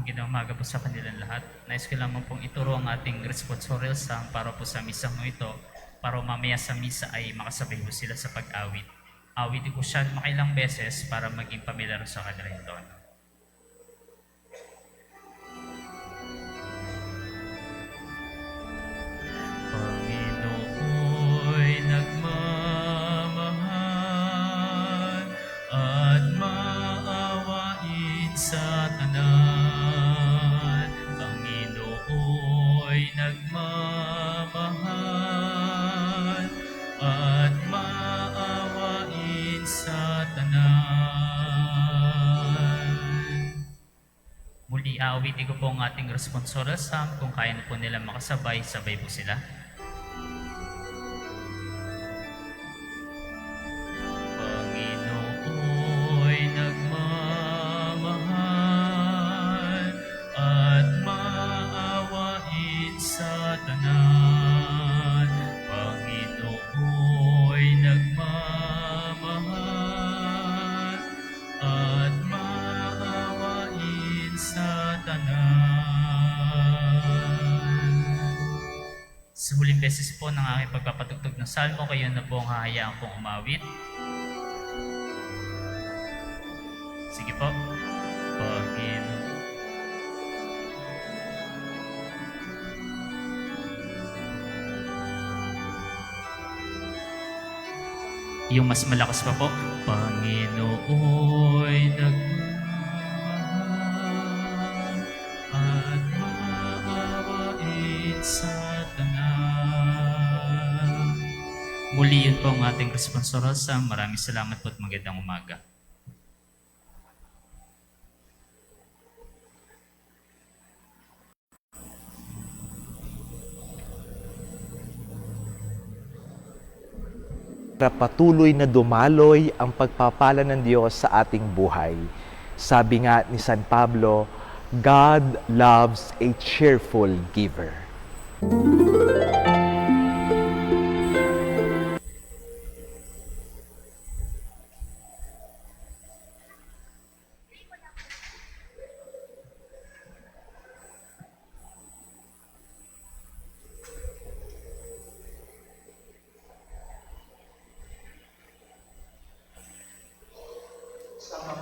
magandang umaga po sa kanilang lahat. Nais ko lamang pong ituro ang ating responsorial psalm para po sa misang mo ito, para mamaya sa misa ay makasabay po sila sa pag-awit. Awitin ko siya makailang beses para maging pamilyar sa kanilang tono. Panginoon nagmamahal at maawain sa tanan. Panginoon nagmamahal at maawain sa tanan. Muli aawitin ko po ang ating responsorial psalm. Kung kaya na po nila makasabay, sabay po sila. Sa huling beses po ng aking pagpapatugtog ng salmo, kayo na po ang hahayaan pong umawit. Sige po. Panginoon. Yung mas malakas pa po. Panginoon nagmamahal at maawain sa tanan. Muli yun po ang ating responsorial psalm. Maraming salamat po at magandang umaga. Para patuloy na dumaloy ang pagpapala ng Diyos sa ating buhay. Sabi nga ni San Pablo, God loves a cheerful giver.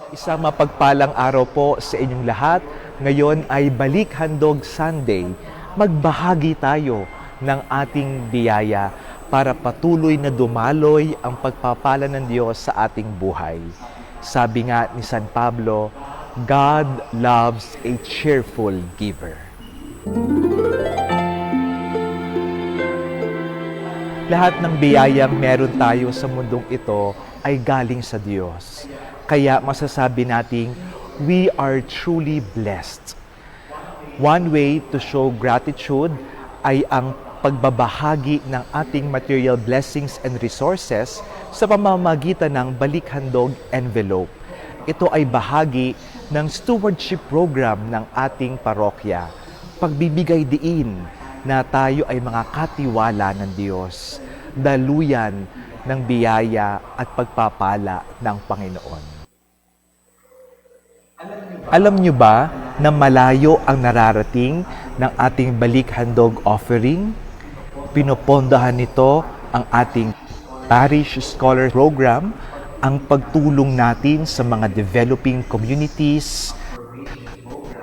Isang mapagpalang araw po sa inyong lahat. Ngayon ay Balik Handog Sunday. Magbahagi tayo ng ating biyaya para patuloy na dumaloy ang pagpapala ng Diyos sa ating buhay. Sabi nga ni San Pablo, God loves a cheerful giver. Lahat ng biyayang meron tayo sa mundong ito ay galing sa Diyos. Kaya masasabi nating, we are truly blessed. One way to show gratitude ay ang pagbabahagi ng ating material blessings and resources sa pamamagitan ng Balik Handog envelope. Ito ay bahagi ng stewardship program ng ating parokya. Pagbibigay diin na tayo ay mga katiwala ng Diyos, daluyan ng biyaya at pagpapala ng Panginoon. Alam niyo ba na malayo ang nararating ng ating Balik Handog offering? Pinopondahan nito ang ating Parish Scholar Program, ang pagtulong natin sa mga developing communities,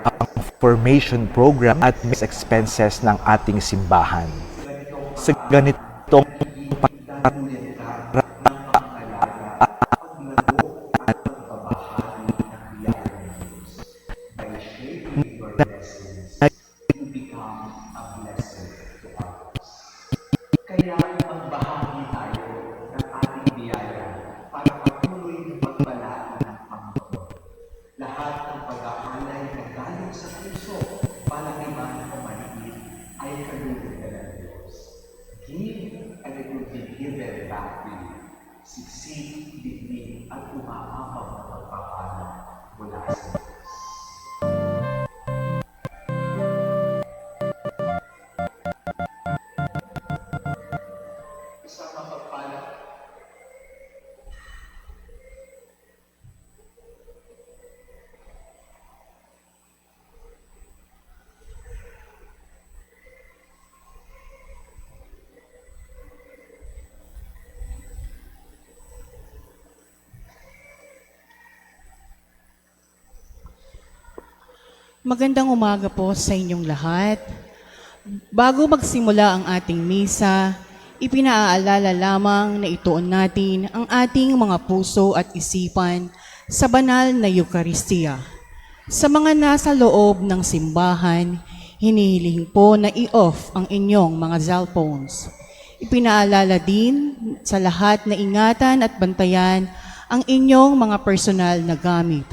ang formation program at expenses ng ating simbahan. Sa ganitong siksik, digdig at umaabang na pagpapala mula sa Diyos. Isang mapagpala. Magandang umaga po sa inyong lahat. Bago magsimula ang ating misa, ipinaalala lamang na ituon natin ang ating mga puso at isipan sa banal na Eukaristiya. Sa mga nasa loob ng simbahan, hinihiling po na i-off ang inyong mga cellphones. Ipinaalala din sa lahat na ingatan at bantayan ang inyong mga personal na gamit.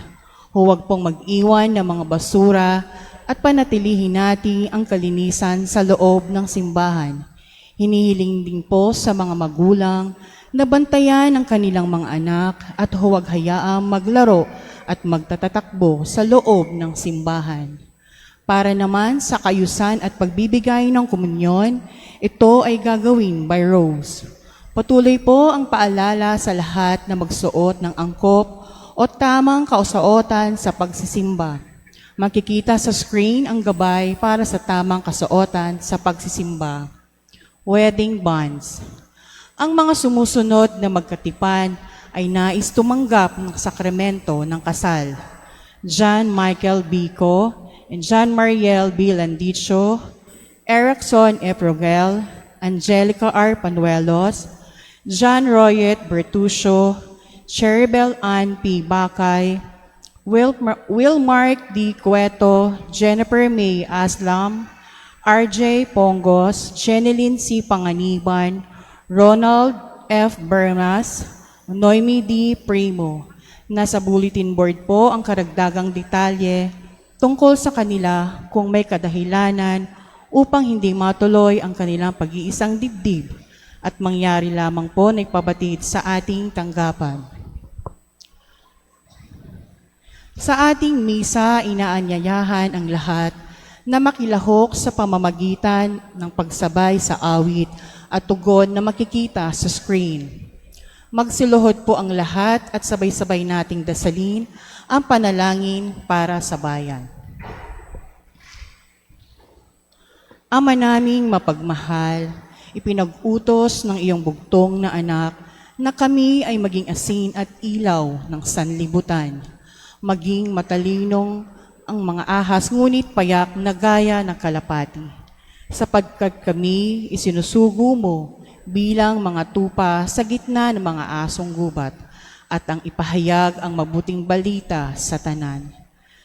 Huwag pong mag-iwan ng mga basura at panatilihin natin ang kalinisan sa loob ng simbahan. Hinihiling din po sa mga magulang na bantayan ang kanilang mga anak at huwag hayaang maglaro at magtatatakbo sa loob ng simbahan. Para naman sa kayusan at pagbibigay ng komunyon, ito ay gagawin by Rose. Patuloy po ang paalala sa lahat na magsuot ng angkop o tamang kausuotan sa pagsisimba. Makikita sa screen ang gabay para sa tamang kasuotan sa pagsisimba. Wedding bonds. Ang mga sumusunod na magkatipan ay nais tumanggap ng sakramento ng kasal. John Michael Bico and John Mariel B. Landicho, Erickson E. Progel, Angelica R. Panuelos, John Royet Bertuccio, Cheribel Ann P. Bakay, Wilmark D. Cueto, Jennifer May Aslam, RJ Pongos, Jeneline C. Panganiban, Ronald F. Bermas, Noemi D. Primo. Nasa bulletin board po ang karagdagang detalye tungkol sa kanila kung may kadahilanan upang hindi matuloy ang kanilang pag-iisang dibdib at mangyari lamang po na ipabatid sa ating tanggapan. Sa ating misa, inaanyayahan ang lahat na makilahok sa pamamagitan ng pagsabay sa awit at tugon na makikita sa screen. Magsiluhod po ang lahat at sabay-sabay nating dasalin ang panalangin para sa bayan. Ama naming mapagmahal, ipinag-utos ng iyong bugtong na anak na kami ay maging asin at ilaw ng sanlibutan. Maging matalinong ang mga ahas, ngunit payak na gaya ng kalapati. Sapagkat kami isinusugo mo bilang mga tupa sa gitna ng mga asong gubat at ang ipahayag ang mabuting balita sa tanan.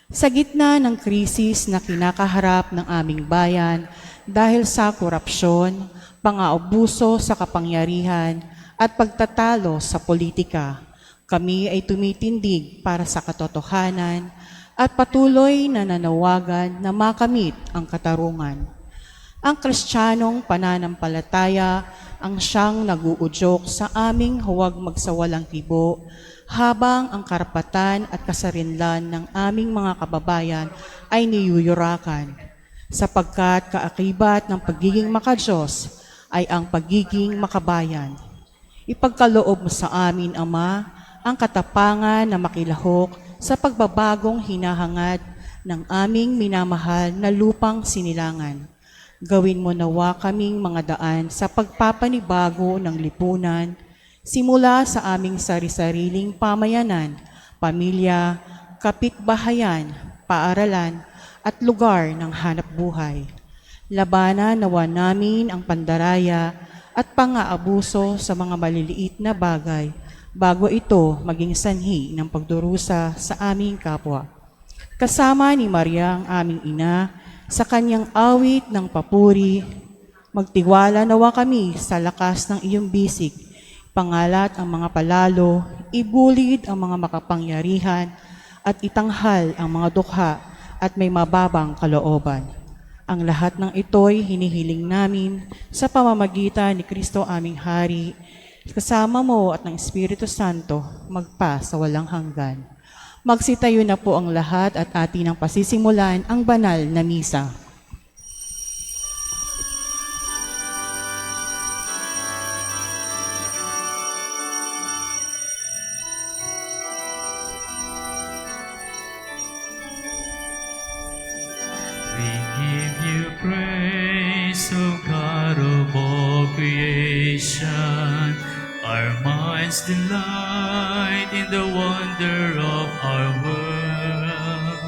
Sa gitna ng krisis na kinakaharap ng aming bayan dahil sa korupsyon, pang-aabuso sa kapangyarihan at pagtatalo sa politika, kami ay tumitindig para sa katotohanan at patuloy na nanawagan na makamit ang katarungan. Ang Kristiyanong pananampalataya ang siyang nag-uudyok sa aming huwag magsawalang kibo habang ang karapatan at kasarinlan ng aming mga kababayan ay niyuyurakan. Sapagkat kaakibat ng pagiging makadiyos ay ang pagiging makabayan. Ipagkaloob mo sa amin, Ama, ang katapangan na makilahok sa pagbabagong hinahangad ng aming minamahal na lupang sinilangan. Gawin mo nawa kaming mga daan sa pagpapanibago ng lipunan, simula sa aming sari-sariling pamayanan, pamilya, kapitbahayan, paaralan, at lugar ng hanap buhay. Labanan nawa namin ang pandaraya at pang-aabuso sa mga maliliit na bagay bago ito maging sanhi ng pagdurusa sa aming kapwa. Kasama ni Maria ang aming ina sa kanyang awit ng papuri, magtiwala nawa kami sa lakas ng iyong bisig, pangalat ang mga palalo, ibulid ang mga makapangyarihan, at itanghal ang mga dukha at may mababang kalooban. Ang lahat ng ito'y hinihiling namin sa pamamagitan ni Kristo aming Hari, kasama mo at ng Espiritu Santo, magpa sa walang hanggan. Magsitayo na po ang lahat at atin ang pasisimulan ang banal na misa. We give you praise, O God of all creation. Our minds delight in the wonder of our world.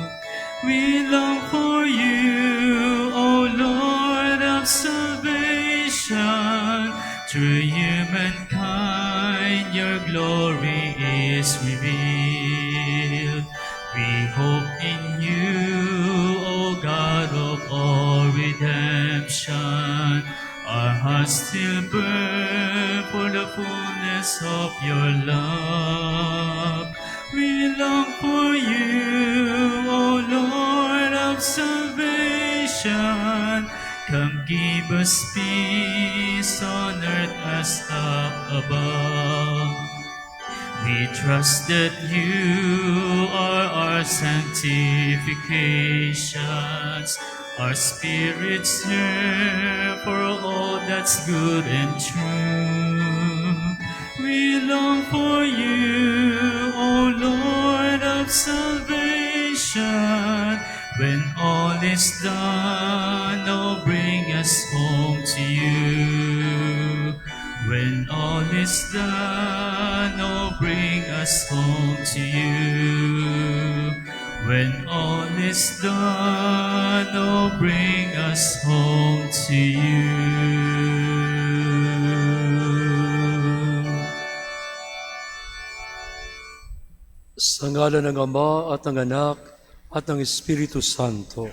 We long for Through humankind, your glory is revealed. We hope in you, O God of all redemption. Our hearts still burn for the fullness of your love. We long for you, O Lord of salvation. Come give us peace on earth as up above. We trust that you are our sanctifications. Our spirits yearn for all that's good and true. We long for you, O Lord of salvation. When all is done, oh, bring us home to you. When all is done, oh, bring us home to you. When all is done, oh, bring us home to you. Sa ngalan ng Ama at ng Anak at ng Espiritu Santo,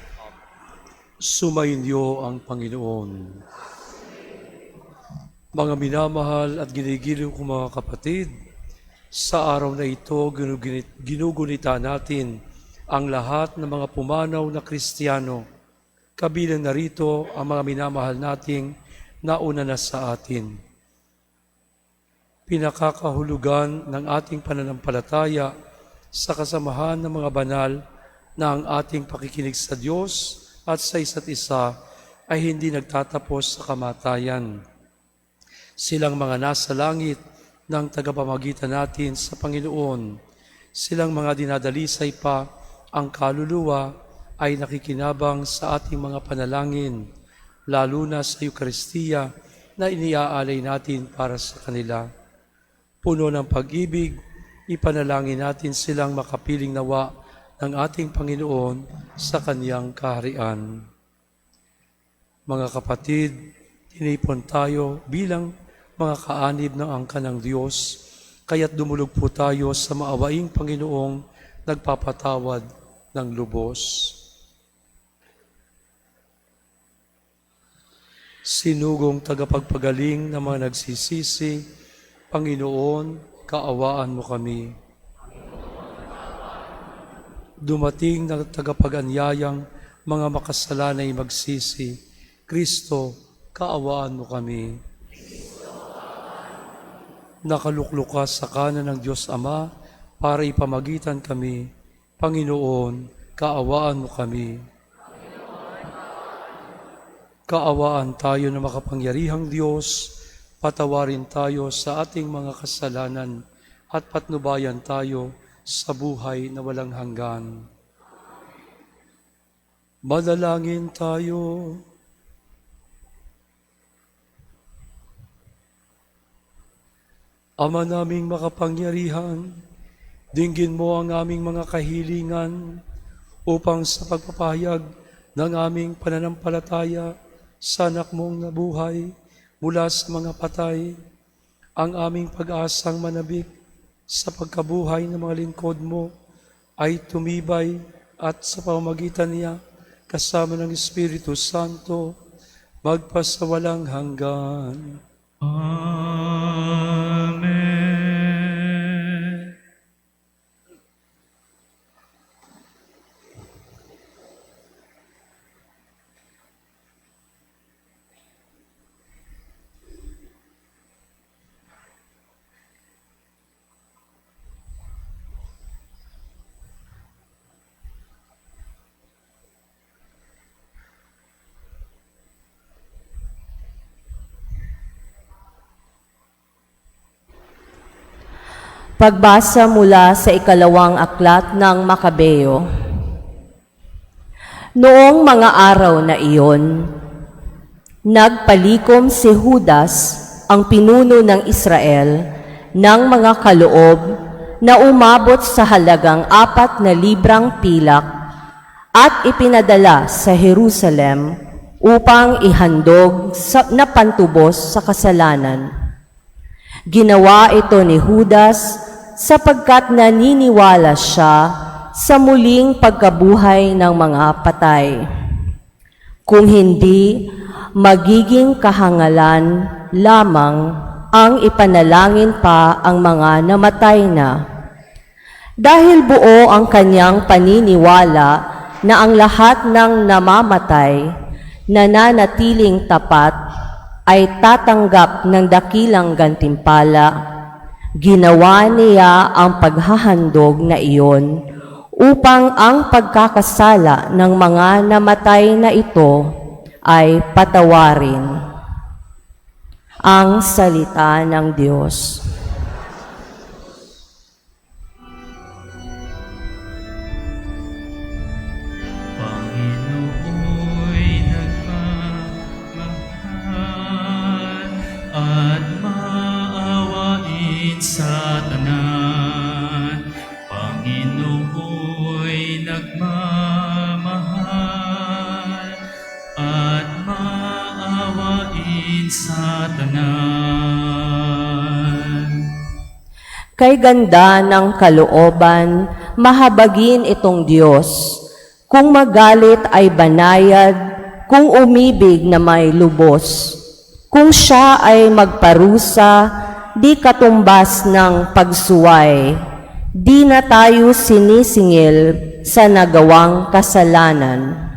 sumainyo ang Panginoon. Mga minamahal at ginigiliw kong mga kapatid, sa araw na ito ginugunita natin ang lahat ng mga pumanaw na Kristiyano. Kabilang narito ang mga minamahal nating nauna na sa atin. Pinakakahulugan ng ating pananampalataya sa kasamahan ng mga banal na ang ating pakikinig sa Diyos at sa isa't isa ay hindi nagtatapos sa kamatayan. Silang mga nasa langit ng tagapamagitan natin sa Panginoon. Silang mga dinadalisay pa ang kaluluwa ay nakikinabang sa ating mga panalangin, lalo na sa Eukaristiya na iniaalay natin para sa kanila. Puno ng pag-ibig, ipanalangin natin silang makapiling nawa ng ating Panginoon sa Kaniyang kaharian. Mga kapatid, tinipon tayo bilang mga kaanib ng angkan ng Diyos, kaya't dumulog po tayo sa maawaing Panginoong nagpapatawad ng lubos. Sinugong tagapagpagaling na mga nagsisisi, Panginoon, kaawaan mo kami. Dumating na tagapag-anyayang mga makasalanay magsisi, Kristo, kaawaan mo kami. Nakalukluka sa kanan ng Diyos Ama para ipamagitan kami, Panginoon, kaawaan mo kami. Kaawaan tayo na makapangyarihang Diyos, patawarin tayo sa ating mga kasalanan at patnubayan tayo sa buhay na walang hanggan. Manalangin tayo. Ama naming makapangyarihan, dinggin mo ang aming mga kahilingan upang sa pagpapahayag ng aming pananampalataya sa anak mong nabuhay mula sa mga patay, ang aming pag-asang manabik sa pagkabuhay ng mga lingkod mo ay tumibay at sa pamamagitan niya kasama ng Espiritu Santo magpasawalang hanggan. Amen. Pagbasa mula sa ikalawang aklat ng Makabeo. Noong mga araw na iyon, nagpalikom si Judas, ang pinuno ng Israel, ng mga kaloob na umabot sa halagang 4 na librang pilak at ipinadala sa Jerusalem upang ihandog na pantubos sa kasalanan. Ginawa ito ni Judas sapagkat naniniwala siya sa muling pagkabuhay ng mga patay. Kung hindi, magiging kahangalan lamang ang ipanalangin pa ang mga namatay na. Dahil buo ang kanyang paniniwala na ang lahat ng namamatay, nananatiling tapat, ay tatanggap ng dakilang gantimpala, ginawa niya ang paghahandog na iyon upang ang pagkakasala ng mga namatay na ito ay patawarin. Ang salita ng Diyos. Panginooy nagmamahal at maawain sa tanan. Panginooy nagmamahal at maawain sa tanan. Kay ganda ng kalooban, mahabagin itong Diyos. Kung magalit ay banayad, kung umibig na may lubos. Kung siya ay magparusa, di katumbas ng pagsuway. Di na tayo sinisingil sa nagawang kasalanan.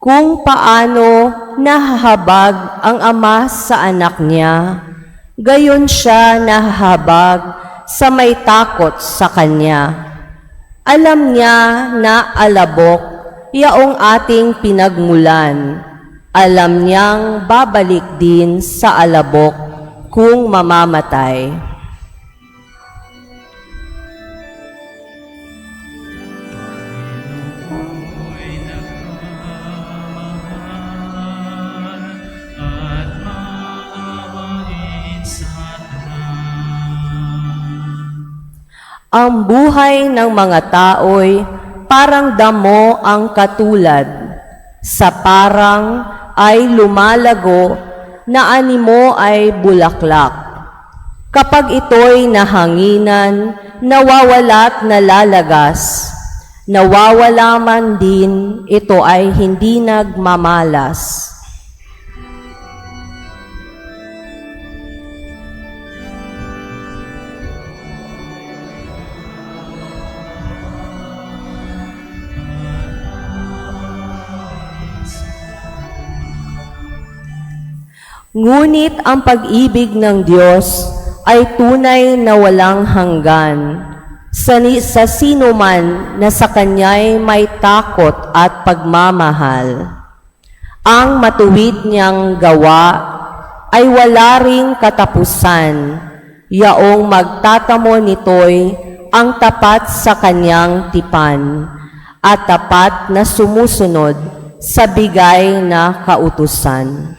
Kung paano nahahabag ang ama sa anak niya, gayon siya nahahabag sa may takot sa kanya. Alam niya na alabok yaong ating pinagmulan. Alam niyang babalik din sa alabok kung mamamatay. Ang buhay ng mga tao'y parang damo ang katulad. Sa parang ay lumalago na animo ay bulaklak. Kapag ito'y nahanginan, nawawala't nalalagas. Nawawala man din, ito ay hindi nagmamalas. Ngunit ang pag-ibig ng Diyos ay tunay na walang hanggan sa sino man na sa Kanya'y may takot at pagmamahal. Ang matuwid niyang gawa ay wala ring katapusan, yaong magtatamo nito'y ang tapat sa Kanyang tipan at tapat na sumusunod sa bigay na kautusan.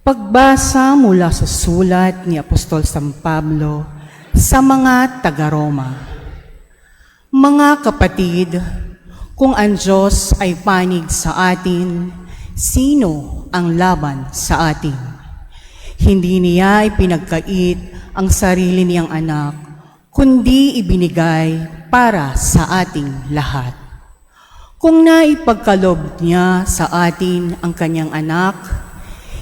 Pagbasa mula sa sulat ni Apostol San Pablo sa mga taga-Roma. Mga kapatid, kung ang Diyos ay panig sa atin, sino ang laban sa atin? Hindi niya ipinagkait ang sarili niyang anak, kundi ibinigay para sa ating lahat. Kung naipagkalob niya sa atin ang kanyang anak,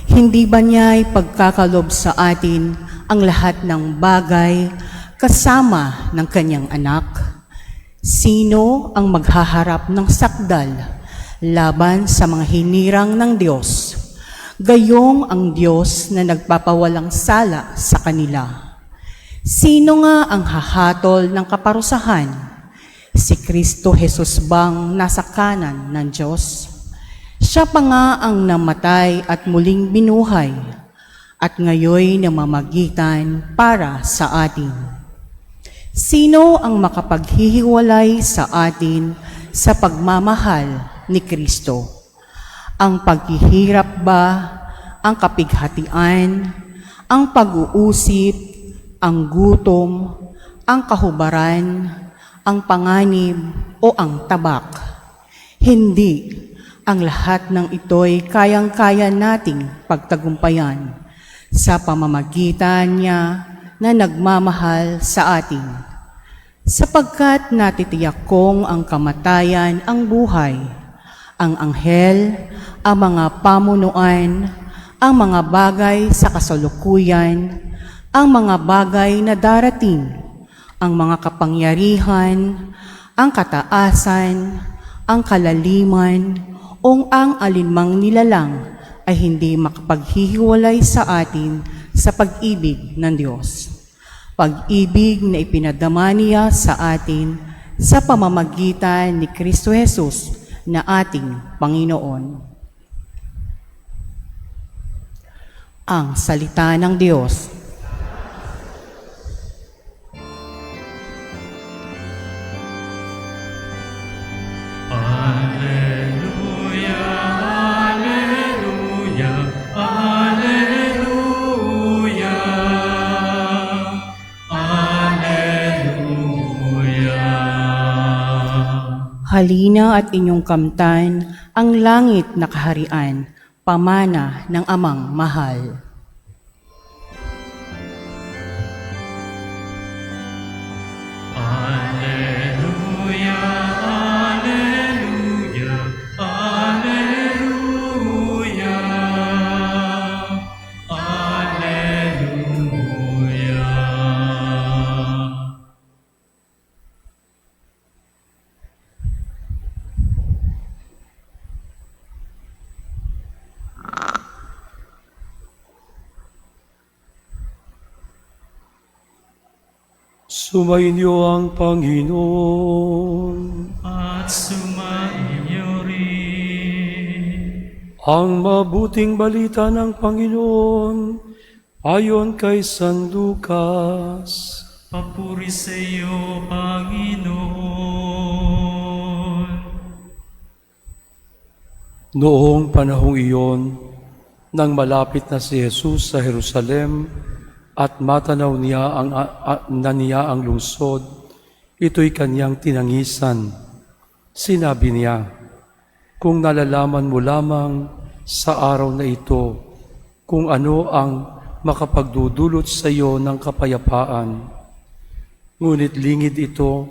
hindi ba niya ipagkakalob sa atin ang lahat ng bagay kasama ng kanyang anak? Sino ang maghaharap ng sakdal laban sa mga hinirang ng Diyos? Gayong ang Diyos na nagpapawalang sala sa kanila. Sino nga ang hahatol ng kaparusahan? Si Kristo Jesus bang nasa kanan ng Diyos? Siya pa nga ang namatay at muling binuhay, at ngayoy namamagitan para sa atin. Sino ang makapaghihiwalay sa atin sa pagmamahal ni Kristo? Ang paghihirap ba, ang kapighatian, ang pag-uusip, ang gutom, ang kahubaran, ang panganib, o ang tabak? Hindi. Ang lahat ng ito'y kayang-kaya nating pagtagumpayan sa pamamagitan niya na nagmamahal sa atin. Sapagkat natitiyak kong ang kamatayan ang buhay, ang anghel, ang mga pamunuan, ang mga bagay sa kasalukuyan, ang mga bagay na darating, ang mga kapangyarihan, ang kataasan, ang kalaliman, o ang alinmang nilalang ay hindi makapaghihiwalay sa atin sa pag-ibig ng Diyos. Pag-ibig na ipinadama niya sa atin sa pamamagitan ni Kristo Jesus na ating Panginoon. Ang salita ng Diyos. Halina at inyong kamtan ang langit na kaharian, pamana ng Amang mahal. Alleluia, alleluia, alleluia, alleluia. Sumainyo ang Panginoon. At sumainyo rin. Ang mabuting balita ng Panginoon ayon kay San Lucas. Papuri sa iyo, Panginoon. Noong panahong iyon, nang malapit na si Jesus sa Jerusalem at matanaw niya ang lungsod, ito'y kanyang tinangisan. Sinabi niya, kung nalalaman mo lamang sa araw na ito kung ano ang makapagdudulot sa iyo ng kapayapaan. Ngunit lingid ito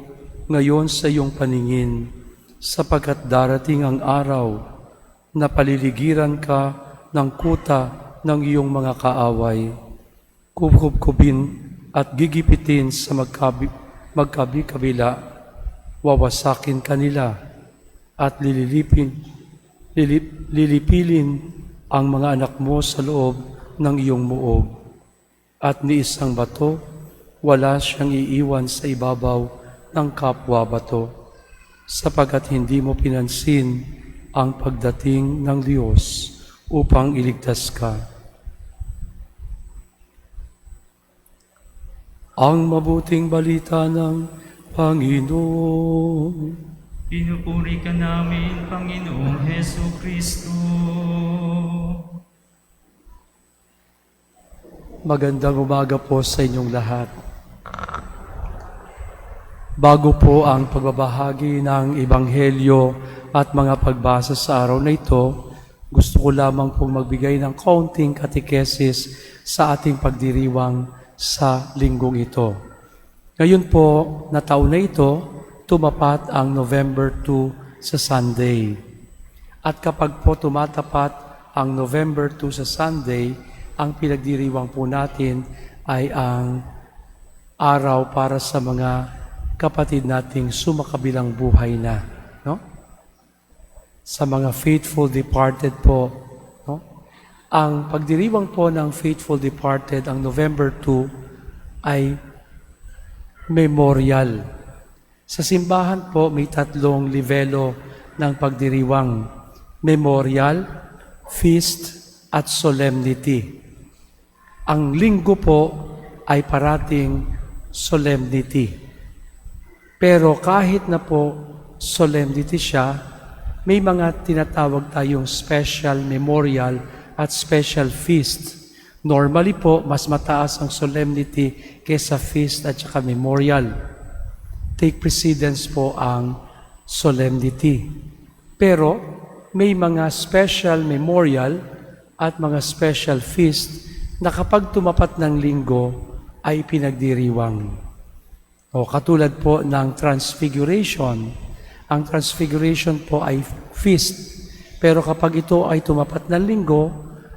ngayon sa iyong paningin, sapagkat darating ang araw na paliligiran ka ng kuta ng iyong mga kaaway, kubkubin at gigipitin sa magkabi-kabila, wawasakin kanila at lilipilin ang mga anak mo sa loob ng iyong muog. At ni isang bato, wala siyang iiwan sa ibabaw ng kapwa bato, sapagkat hindi mo pinansin ang pagdating ng Diyos upang iligtas ka. Ang mabuting balita ng Panginoon. Pinupuri ka namin, Panginoong Heso Kristo. Magandang umaga po sa inyong lahat. Bago po ang pagbabahagi ng Ebanghelyo at mga pagbasa sa araw na ito, gusto ko lamang pong magbigay ng kaunting katekesis sa ating pagdiriwang sa linggong ito. Ngayon po, na taon na ito, tumapat ang November 2 sa Sunday. At kapag po tumatapat ang November 2 sa Sunday, ang pinagdiriwang po natin ay ang araw para sa mga kapatid nating sumakabilang buhay na, no? Sa mga faithful departed po, no? Ang pagdiriwang po ng faithful departed, ang November 2, ay memorial. Sa simbahan po, may 3 libelo ng pagdiriwang: memorial, feast, at solemnity. Ang linggo po ay parating solemnity. Pero kahit na po solemnity siya, may mga tinatawag tayong special memorial at special feast. Normally po, mas mataas ang solemnity kaysa feast at saka memorial. Take precedence po ang solemnity. Pero may mga special memorial at mga special feast na kapag tumapat ng linggo ay pinagdiriwang. O katulad po ng Transfiguration. Ang Transfiguration po ay feast. Pero kapag ito ay tumapat ng linggo,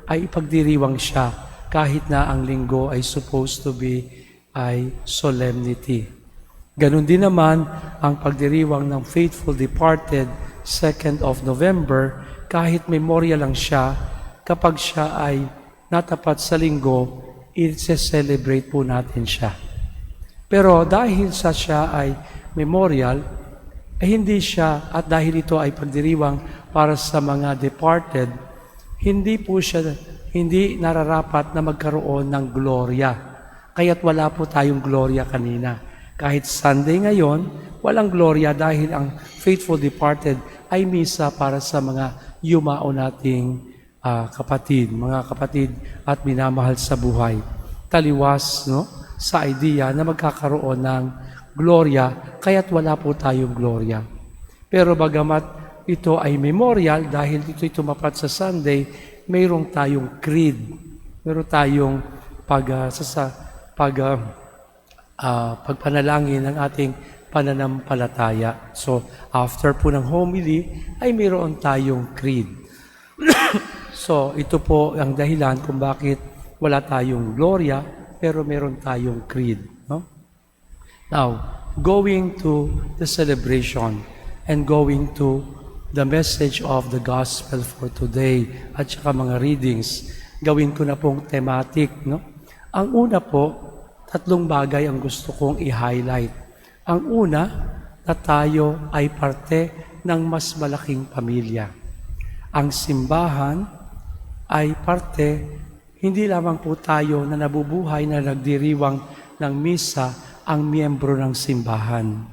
ay ipagdiriwang siya kahit na ang linggo ay supposed to be ay solemnity. Ganon din naman ang pagdiriwang ng faithful departed 2nd of November, kahit memorial lang siya, kapag siya ay natapat sa linggo, i-celebrate po natin siya. Pero dahil sa siya ay memorial, hindi siya, at dahil ito ay pagdiriwang para sa mga departed, hindi nararapat na magkaroon ng gloria. Kaya't wala po tayong gloria kanina. Kahit Sunday ngayon, walang gloria dahil ang faithful departed ay misa para sa mga yumao nating mga kapatid at minamahal sa buhay. Taliwas, no, sa idea na magkakaroon ng gloria, kaya't wala po tayong gloria. Pero bagamat ito ay memorial, dahil ito'y tumapat sa Sunday, mayroong tayong creed. Mayroong tayong pagpanalangin ng ating pananampalataya. So, after po ng homily, ay mayroon tayong creed. So, ito po ang dahilan kung bakit wala tayong gloria, pero meron tayong creed. No? Now, going to the celebration and going to the message of the gospel for today at saka mga readings, gawin ko na pong thematic. No? Ang una po, 3 bagay ang gusto kong i-highlight. Ang una, na tayo ay parte ng mas malaking pamilya. Ang simbahan ay parte, hindi lamang po tayo na nabubuhay na nagdiriwang ng misa ang miyembro ng simbahan.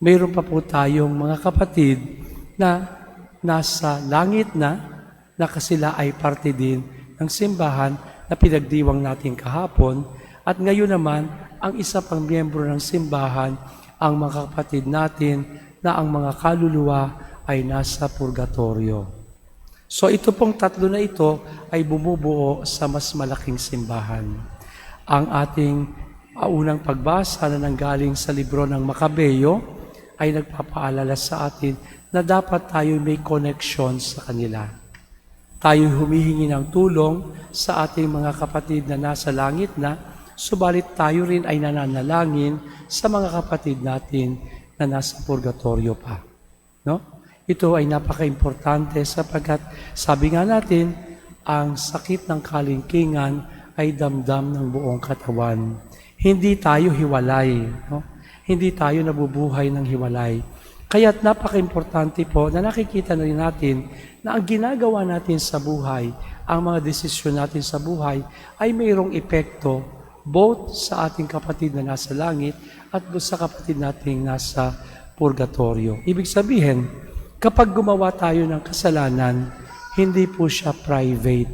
Mayroon pa po tayong mga kapatid na nasa langit na sila ay parte din ng simbahan na pinagdiwang natin kahapon. At ngayon naman, ang isa pang miyembro ng simbahan, ang mga kapatid natin na ang mga kaluluwa ay nasa purgatorio. So ito pong 3 na ito ay bumubuo sa mas malaking simbahan. Ang ating unang pagbasa na nanggaling sa libro ng Makabeo ay nagpapaalala sa atin na dapat tayo may connection sa kanila. Tayo humihingi ng tulong sa ating mga kapatid na nasa langit na, subalit tayo rin ay nananalangin sa mga kapatid natin na nasa purgatorio pa. No? Ito ay napaka-importante sapagkat sabi nga natin, ang sakit ng kalingkingan ay damdam ng buong katawan. Hindi tayo hiwalay. No? Hindi tayo nabubuhay ng hiwalay. Kaya't napaka-importante po na nakikita na rin natin na ang ginagawa natin sa buhay, ang mga desisyon natin sa buhay, ay mayroong epekto both sa ating kapatid na nasa langit at sa kapatid nating nasa purgatorio. Ibig sabihin, kapag gumawa tayo ng kasalanan, hindi po siya private.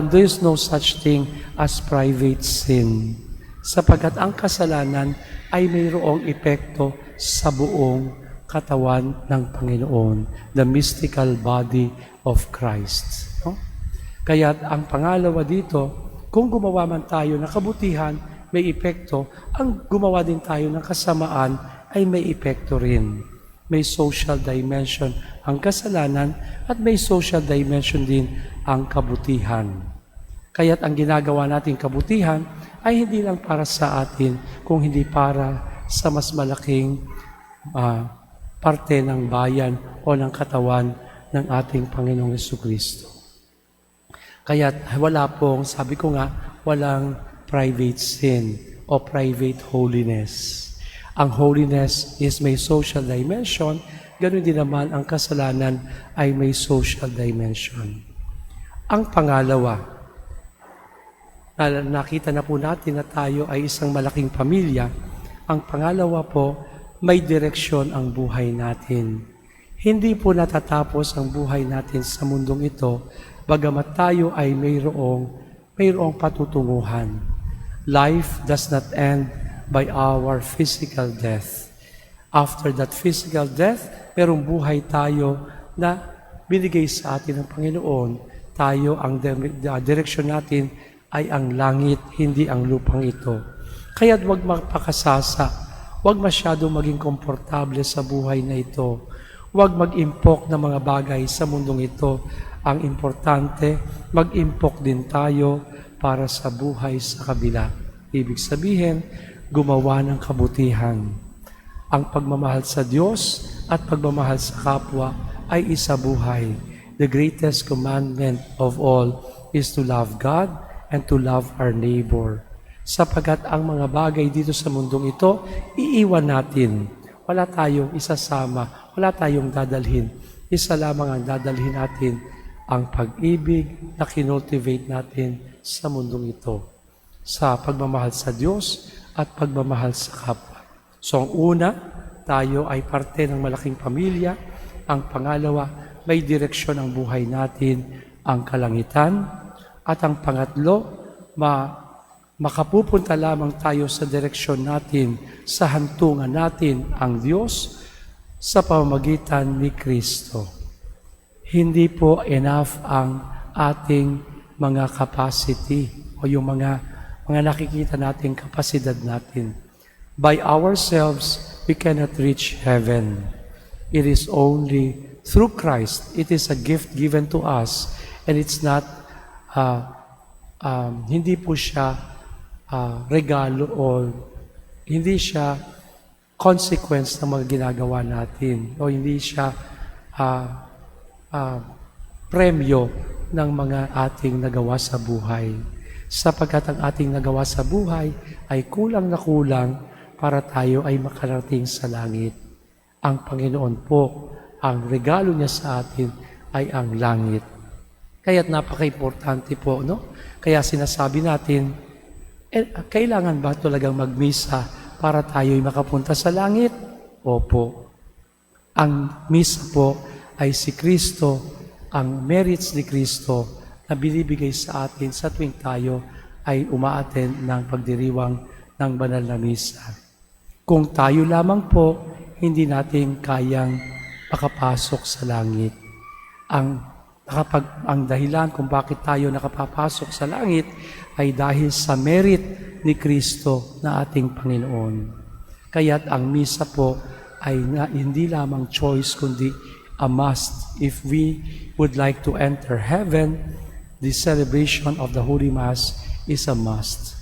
There's no such thing as private sin. Sapagkat ang kasalanan ay mayroong epekto sa buong katawan ng Panginoon, the mystical body of Christ. No? Kaya ang pangalawa dito, kung gumawa man tayo ng kabutihan, may epekto. Ang gumawa din tayo ng kasamaan ay may epekto rin. May social dimension ang kasalanan at may social dimension din ang kabutihan. Kaya't ang ginagawa nating kabutihan ay hindi lang para sa atin, kung hindi para sa mas malaking parte ng bayan o ng katawan ng ating Panginoong Jesucristo. Kaya wala pong, sabi ko nga, walang private sin o private holiness. Ang holiness is may social dimension, ganoon din naman ang kasalanan ay may social dimension. Ang pangalawa, nakita na po natin na tayo ay isang malaking pamilya. Ang pangalawa po, may direksyon ang buhay natin. Hindi po natatapos ang buhay natin sa mundong ito, bagamat tayo ay mayroong patutunguhan. Life does not end by our physical death. After that physical death, mayroong buhay tayo na binigay sa atin ng Panginoon. Tayo, ang direksyon natin ay ang langit, hindi ang lupang ito. Kaya't huwag magpakasasa, huwag masyadong maging komportable sa buhay na ito. Huwag mag-impok ng mga bagay sa mundong ito. Ang importante, mag-impok din tayo para sa buhay sa kabila. Ibig sabihin, gumawa ng kabutihan. Ang pagmamahal sa Diyos at pagmamahal sa kapwa ay isa buhay. The greatest commandment of all is to love God and to love our neighbor. Sapagkat ang mga bagay dito sa mundong ito, iiwan natin. Wala tayong isasama, wala tayong dadalhin. Isa lamang ang dadalhin natin, ang pag-ibig na kinultivate natin sa mundong ito. Sa pagmamahal sa Diyos at pagmamahal sa kapwa. So ang una, tayo ay parte ng malaking pamilya. Ang pangalawa, may direksyon ang buhay natin, ang kalangitan. At ang pangatlo, makapupunta lamang tayo sa direksyon natin, sa hantungan natin ang Diyos sa pamamagitan ni Kristo. Hindi po enough ang ating mga capacity o yung mga nakikita nating kapasidad natin. By ourselves, we cannot reach heaven. It is only through Christ. It is a gift given to us, and it's not hindi po siya regalo o hindi siya consequence ng mga ginagawa natin o hindi siya premyo ng mga ating nagawa sa buhay. Sapagkat ang ating nagawa sa buhay ay kulang na kulang para tayo ay makarating sa langit. Ang Panginoon po, ang regalo niya sa atin ay ang langit. Kaya't napaka-importante po, no? Kaya sinasabi natin, kailangan ba talagang magmisa para tayo'y makapunta sa langit? Opo. Ang misa po ay si Kristo, ang merits ni Kristo na binibigay sa atin sa tuwing tayo ay umaattend ng pagdiriwang ng banal na misa. Kung tayo lamang po, hindi natin kayang makapasok sa langit. Ang dahilan kung bakit tayo nakapapasok sa langit ay dahil sa merit ni Kristo na ating Panginoon. Kaya't ang misa po ay hindi lamang choice kundi a must. If we would like to enter heaven, the celebration of the Holy Mass is a must.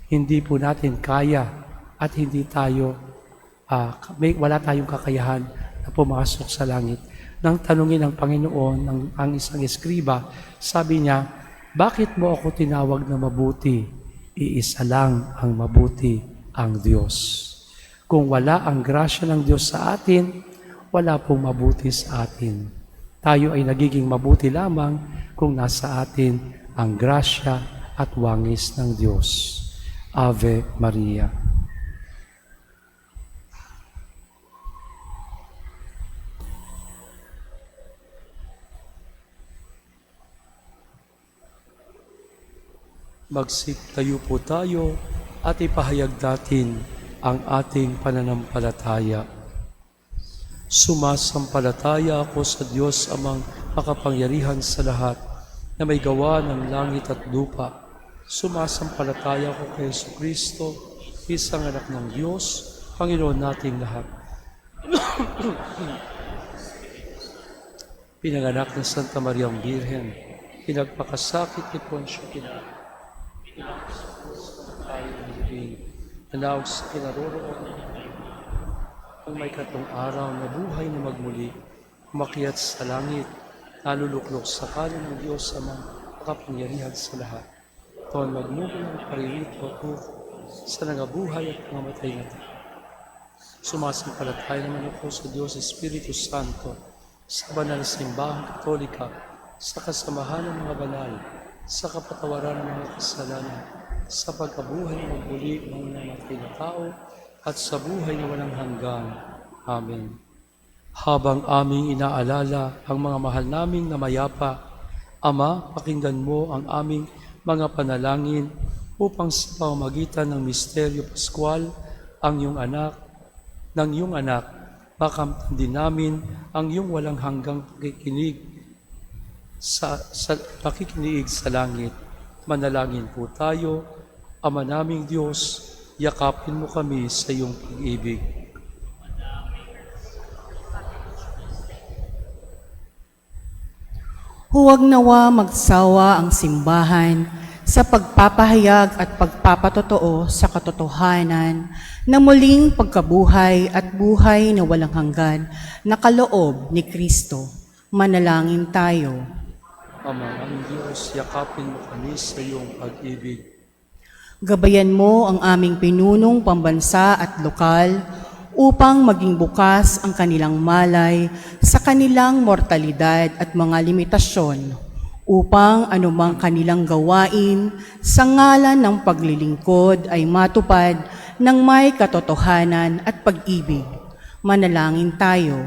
Hindi po natin kaya at hindi tayo, wala tayong kakayahan na pumasok sa langit. Nang tanungin ng Panginoon, ang isang eskriba, sabi niya, bakit mo ako tinawag na mabuti? Iisa lang ang mabuti, ang Diyos. Kung wala ang grasya ng Diyos sa atin, wala pong mabuti sa atin. Tayo ay nagiging mabuti lamang kung nasa atin ang grasya at wangis ng Diyos. Ave Maria. Magsiktayo po tayo at ipahayag natin ang ating pananampalataya. Sumasampalataya ako sa Diyos amang makapangyarihan sa lahat na may gawa ng langit at lupa. Sumasampalataya ako kay Jesucristo, isang anak ng Diyos, Panginoon nating lahat. Pinanganak ng Santa Maria ang Birhen, pinagpakasakit ni Poncio Pilato, pinagpakasakit tayo ng libing, nanaog sa kinaroroonan Ang may katong araw na buhay na magmuli, umakyat sa langit, naluluklok sa kanan ng Diyos Amang makapangyarihan sa lahat. Taon magmuli ang paririto ko sa nangabuhay at mamatay na tayo. Sumasampalataya naman ako sa Diyos Espiritu Santo, sa banal na simbahang katolika, sa kasamahan ng mga banal, sa kapatawaran ng mga kasalanan, sa pagkabuhay na magmuli ng namatay na tao, at sa buhay na walang hanggan. Amen. Habang aming inaalala ang mga mahal naming namayapa, Ama, pakinggan mo ang aming mga panalangin upang sa pamamagitan ng misteryo Pascual ng iyong anak, makamtan din namin ang iyong walang hanggang pakikinig sa langit. Manalangin po tayo. Ama naming Diyos, yakapin mo kami sa iyong pag-ibig. Huwag nawa magsawa ang simbahan sa pagpapahayag at pagpapatotoo sa katotohanan na muling pagkabuhay at buhay na walang hanggan na kaloob ni Kristo. Manalangin tayo. Ama aming Diyos, yakapin mo kami sa iyong pag-ibig. Gabayan mo ang aming pinunong pambansa at lokal upang maging bukas ang kanilang malay sa kanilang mortalidad at mga limitasyon, upang anumang kanilang gawain sa ngalan ng paglilingkod ay matupad ng may katotohanan at pag-ibig. Manalangin tayo.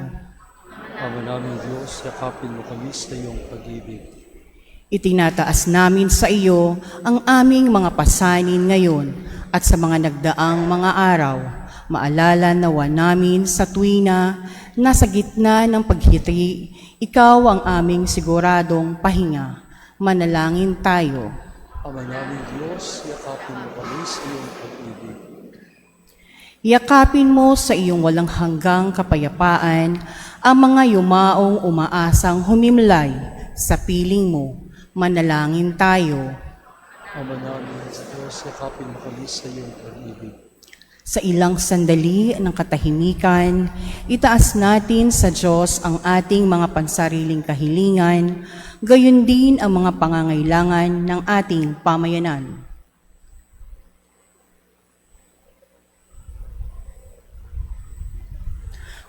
Ama naming Diyos, yakapin mo kami sa iyong pag-ibig. Itinataas namin sa iyo ang aming mga pasanin ngayon at sa mga nagdaang mga araw. Maalala nawa namin sa tuwina na sa gitna ng paghiti, ikaw ang aming siguradong pahinga. Manalangin tayo. Ama naming Diyos, yakapin mo kami sa iyong pag-ibig. Yakapin mo sa iyong walang hanggang kapayapaan ang mga yumaong umaasang humimlay sa piling mo. Manalangin tayo. Ama namin Diyos, yakapin mo kami sa iyong pag-ibig. Sa ilang sandali ng katahimikan, itaas natin sa Diyos ang ating mga pansariling kahilingan, gayon din ang mga pangangailangan ng ating pamayanan.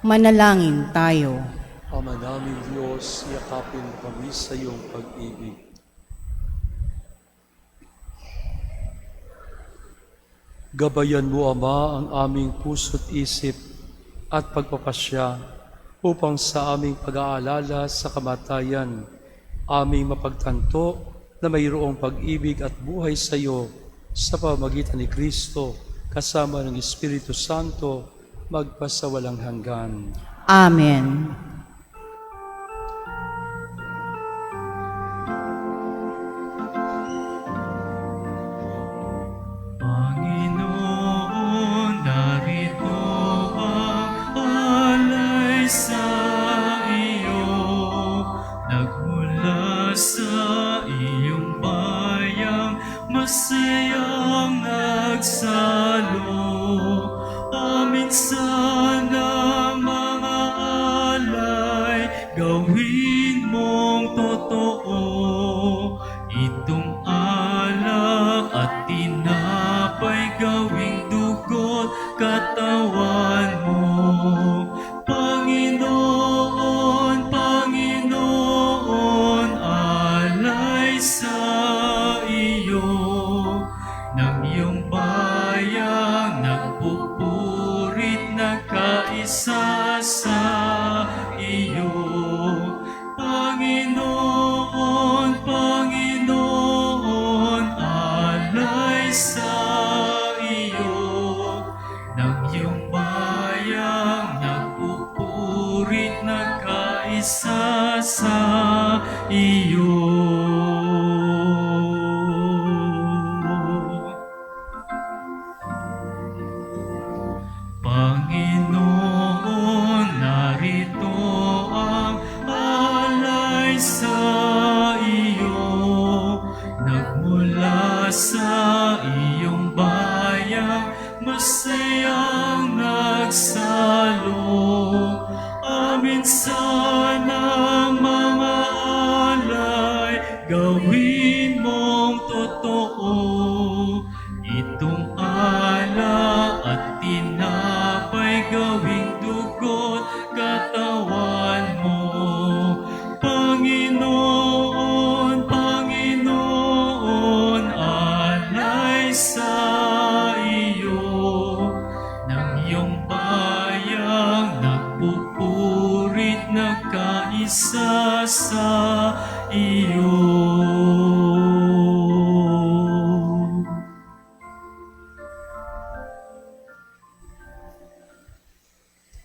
Manalangin tayo. Ama namin Diyos, yakapin mo kami sa iyong pag-ibig. Gabayan mo, Ama, ang aming puso't isip at pagpapasya upang sa aming pag-aalala sa kamatayan, aming mapagtanto na mayroong pag-ibig at buhay sa iyo sa pamamagitan ni Kristo kasama ng Espiritu Santo magpasawalang hanggan. Amen. Panginoon, narito ang alay sa iyo, nagmula sa iyong bayang masayang nagsalo. Amin sana mga alay, gawin mong totoo itong alak at tinapay, gawing dugo't katawan mo. Panginoon, Panginoon, alay sa iyo ng iyong bayang nagpupurit, nagkaisa sa iyo. Panginoon, Panginoon, alay sa iyo ng iyong bayang nagpupurit, nagkaisa sa iyo. Panginoon, narito ang alay sa iyo, nagmula sa iyong bayang masayang nagsalo. Amin sana mga alay, gawin mong totoo. Itong ala at tinapay, gawing dugo't katawan mo. Panginoon, Panginoon, alay sa iyo. Ng iyong bayang nagpupurit, nagkaisa sa iyo.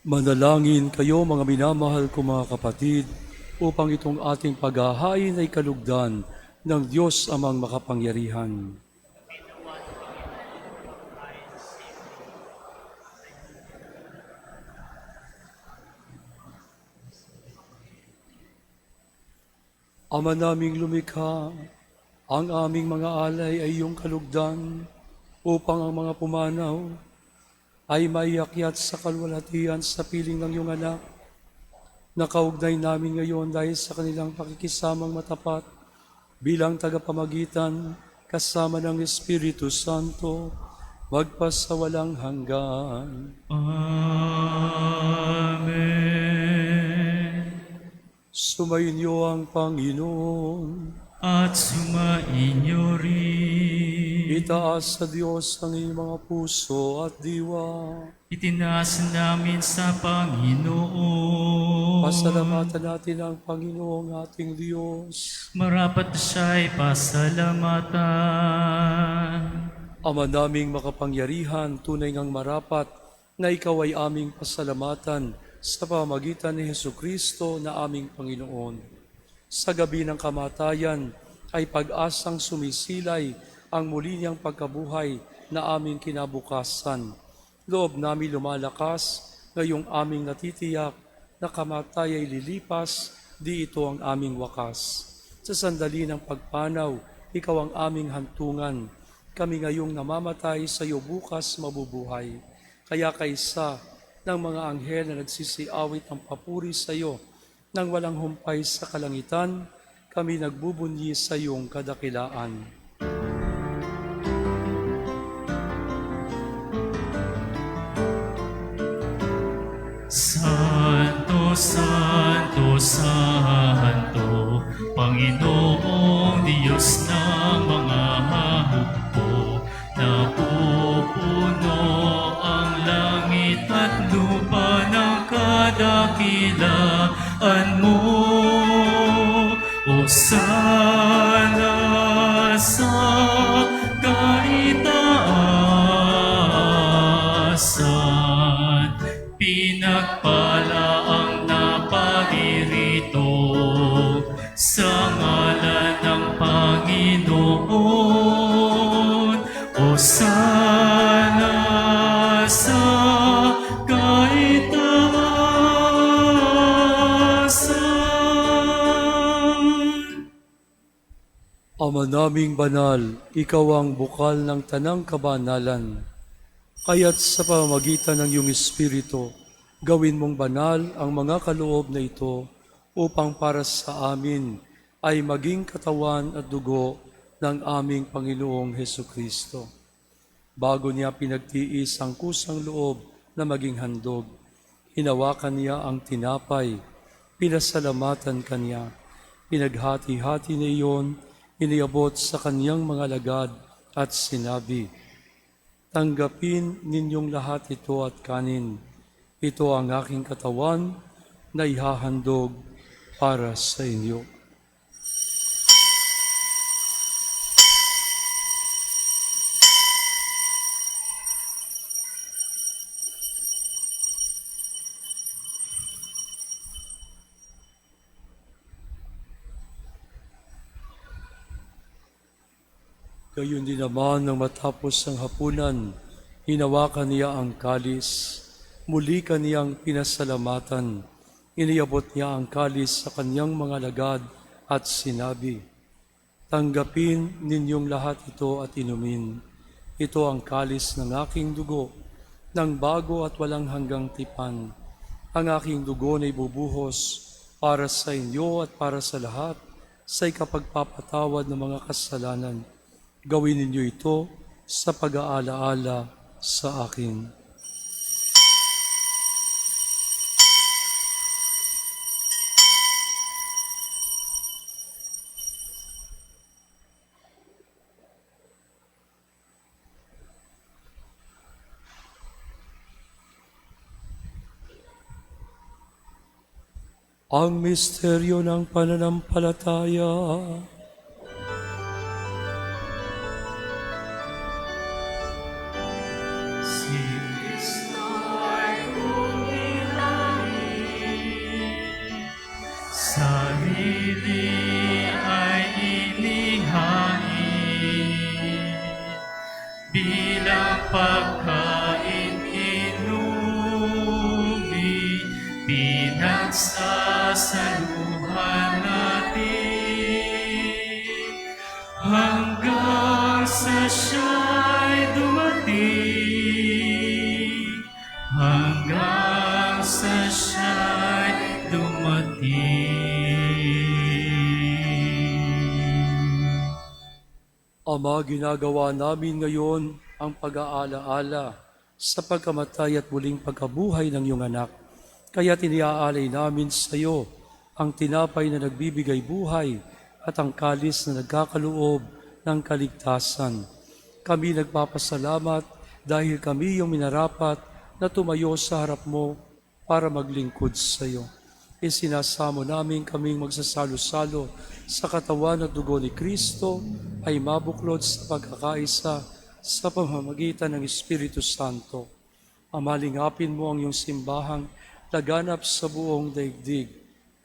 Manalangin kayo mga minamahal ko mga kapatid, upang itong ating paghahain ay kalugdan ng Diyos amang makapangyarihan. Ama naming lumikha, ang aming mga alay ay iyong kalugdan, upang ang mga pumanaw ay maiakyat sa kalwalhatian sa piling ng iyong anak. Nakaugnay namin ngayon dahil sa kanilang pakikisamang matapat bilang tagapamagitan kasama ng Espiritu Santo, magpasawalang hanggan. Amen. Sumainyo ang Panginoon. At sumainyo rin. Itaas sa Diyos ang inyong mga puso at diwa. Itinaas namin sa Panginoon. Pasalamatan natin ang Panginoong ating Diyos. Marapat siya'y pasalamatan. Ama naming makapangyarihan, tunay ngang marapat na ikaw ay aming pasalamatan sa pamamagitan ni Hesukristo na aming Panginoon. Sa gabi ng kamatayan ay pag-asang sumisilay ang muli niyang pagkabuhay na aming kinabukasan. Loob namin lumalakas ngayong aming natitiyak na kamatay ay lilipas, di ito ang aming wakas. Sa sandali ng pagpanaw, ikaw ang aming hantungan. Kami ngayong namamatay sa iyo, bukas mabubuhay. Kaya kaysa ng mga anghel na nagsisiawit ng papuri sa iyo, nang walang humpay sa kalangitan, kami nagbubunyi sa iyong kadakilaan. Santo, Santo, Santo, Panginoong Diyos ng mga hukbo, napupuno ang langit at lupa ng kadakilaan mo. Hosana sa kaitaasan, pinagpala ang naparirito sa ngalan ng Panginoon. Hosana sa kaitaasan. Ama naming banal, ikaw ang bukal ng tanang kabanalan. Kaya't sa pamamagitan ng iyong Espiritu, gawin mong banal ang mga kaloob na ito upang para sa amin ay maging katawan at dugo ng aming Panginoong Hesukristo. Bago niya pinagtiis ang kusang loob na maging handog, hinawakan niya ang tinapay, pinasalamatan kanya, pinaghati-hati niya iyon, iniabot sa kanyang mga lagad at sinabi, "Tanggapin ninyong lahat ito at kanin. Ito ang aking katawan na ihahandog para sa inyo." Gayon din naman nang matapos ang hapunan, hinawakan niya ang kalis, muli kaniyang pinasalamatan, iniabot niya ang kalis sa kanyang mga lagad at sinabi, "Tanggapin ninyong lahat ito at inumin. Ito ang kalis ng aking dugo, ng bago at walang hanggang tipan. Ang aking dugo na ibubuhos para sa inyo at para sa lahat sa ikapagpapatawad ng mga kasalanan. Gawin ninyo ito sa pag-aalaala sa akin. Ang misteryo ng pananampalataya. Si Kristo ay umilain, sarili ay inihain, bilang pagkain inumi, pinagsasaluhan natin, hanggang sa siya'y dumating, hanggang sa siya'y dumating. Ama, ginagawa namin ngayon ang pag-aalaala sa pagkamatay at muling pagkabuhay ng iyong anak. Kaya tiniaalay namin sa iyo ang tinapay na nagbibigay buhay at ang kalis na nagkakaloob ng kaligtasan. Kami nagpapasalamat dahil kami yung minarapat na tumayo sa harap mo para maglingkod sa iyo. Isinasamo namin kaming magsasalo-salo sa katawan at dugo ni Kristo ay mabuklod sa pagkakaisa sa pamamagitan ng Espiritu Santo. Amalingapin mo ang iyong simbahang laganap sa buong daigdig.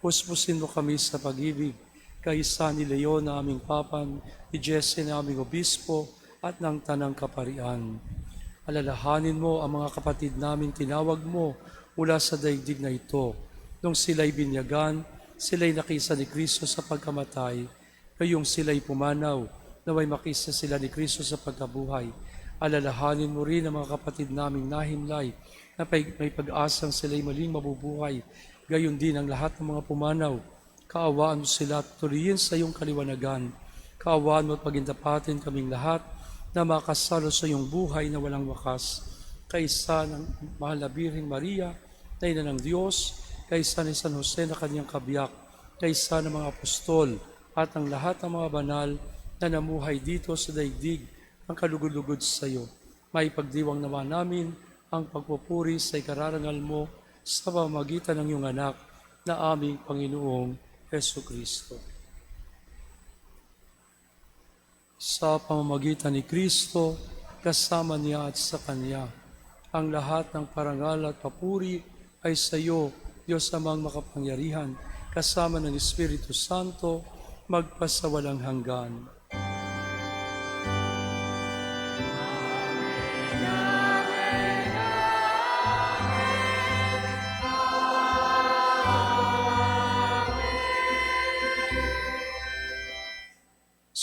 Puspusin mo kami sa pag-ibig, kaisa ni Leon na aming papan, ni Jesse na aming obispo, at ng tanang kaparian. Alalahanin mo ang mga kapatid namin tinawag mo mula sa daigdig na ito. Nung sila'y binyagan, sila'y nakisa ni Kristo sa pagkamatay, ngayong sila'y pumanaw, naway makisa sila ni Kristo sa pagkabuhay. Alalahanin mo rin ang mga kapatid naming nahimlay, na may pag-asang sila'y maling mabubuhay, gayon din ang lahat ng mga pumanaw. Kaawaan mo sila at tuloyin sa iyong kaliwanagan. Kaawaan mo at pagindapatin kaming lahat na makasalo sa iyong buhay na walang wakas. Kaisa ng mahal na Birheng Maria, na ina ng Diyos, kaisa ni San Jose na kanyang kabiyak, kaisa ng mga apostol at ang lahat ng mga banal na namuhay dito sa daigdig ang kalugod-lugod sa iyo. May pagdiwang naman namin ang pagpupuri sa ikararangal mo sa pamamagitan ng iyong anak na aming Panginoong Heso Kristo. Sa pamamagitan ni Kristo, kasama niya at sa Kanya, ang lahat ng parangal at papuri ay sa iyo, Diyos amang makapangyarihan, kasama ng Espiritu Santo, magpasawalang hanggan.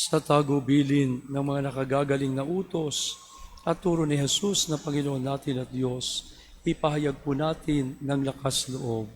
Sa tagubilin ng mga nakagagaling na utos at turo ni Jesus na Panginoon natin at Diyos, ipahayag po natin ng lakas loob.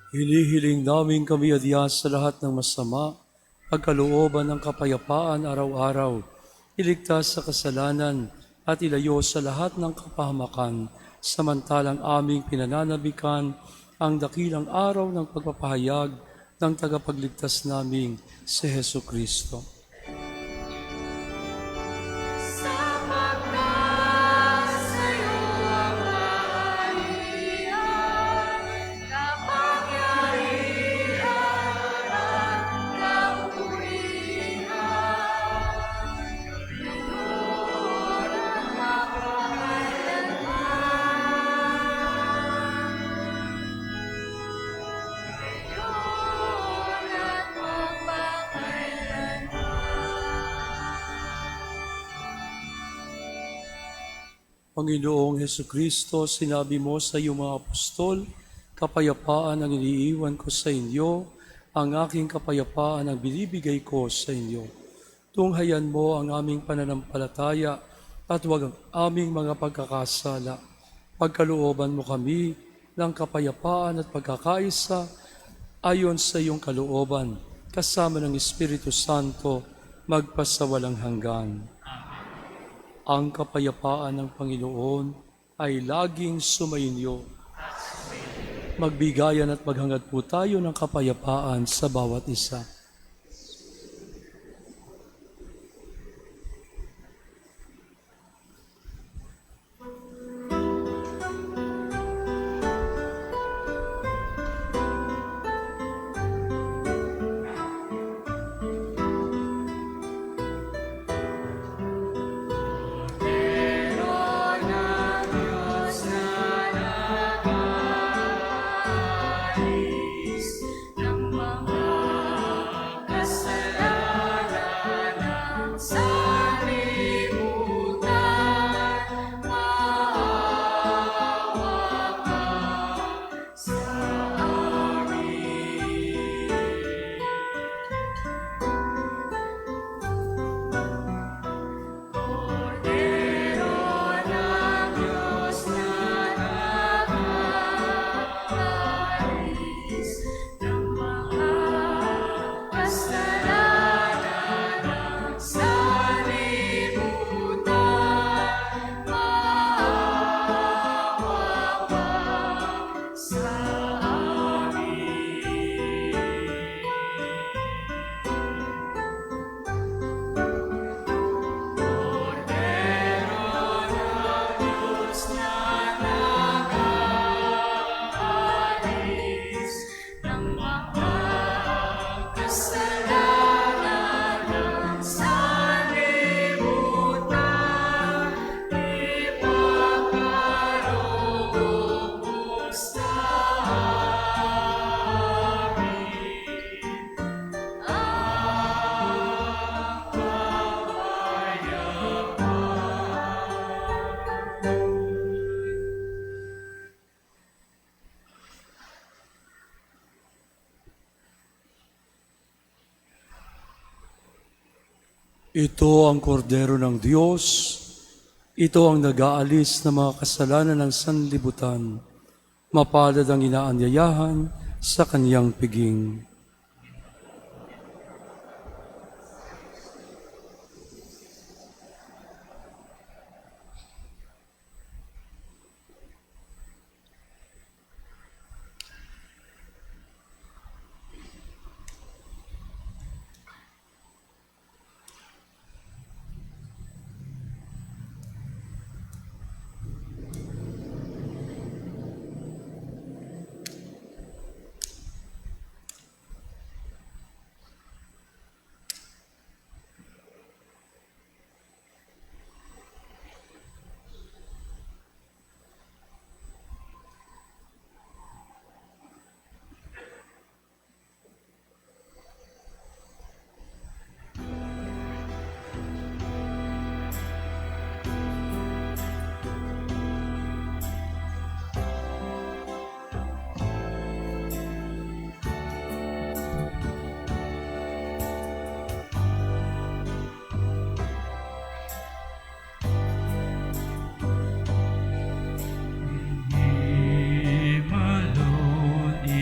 Hinihiling namin kami adiyas sa lahat ng masama, pagkalooban ng kapayapaan araw-araw, iligtas sa kasalanan at ilayo sa lahat ng kapahamakan, samantalang aming pinananabikan ang dakilang araw ng pagpapahayag ng tagapagligtas naming si Hesu Kristo. Panginoong Hesu Kristo, sinabi mo sa iyong mga apostol, kapayapaan ang iniiwan ko sa inyo, ang aking kapayapaan ang binibigay ko sa inyo. Tunghayan mo ang aming pananampalataya at huwag ang aming mga pagkakasala. Pagkalooban mo kami ng kapayapaan at pagkakaisa ayon sa iyong kalooban, kasama ng Espiritu Santo, magpasawalang hanggan. Ang kapayapaan ng Panginoon ay laging sumainyo. Magbigayan at maghangad po tayo ng kapayapaan sa bawat isa. Ito ang kordero ng Diyos. Ito ang nag-aalis ng mga kasalanan ng sanlibutan. Mapalad ang inaanyayahan sa kaniyang piging.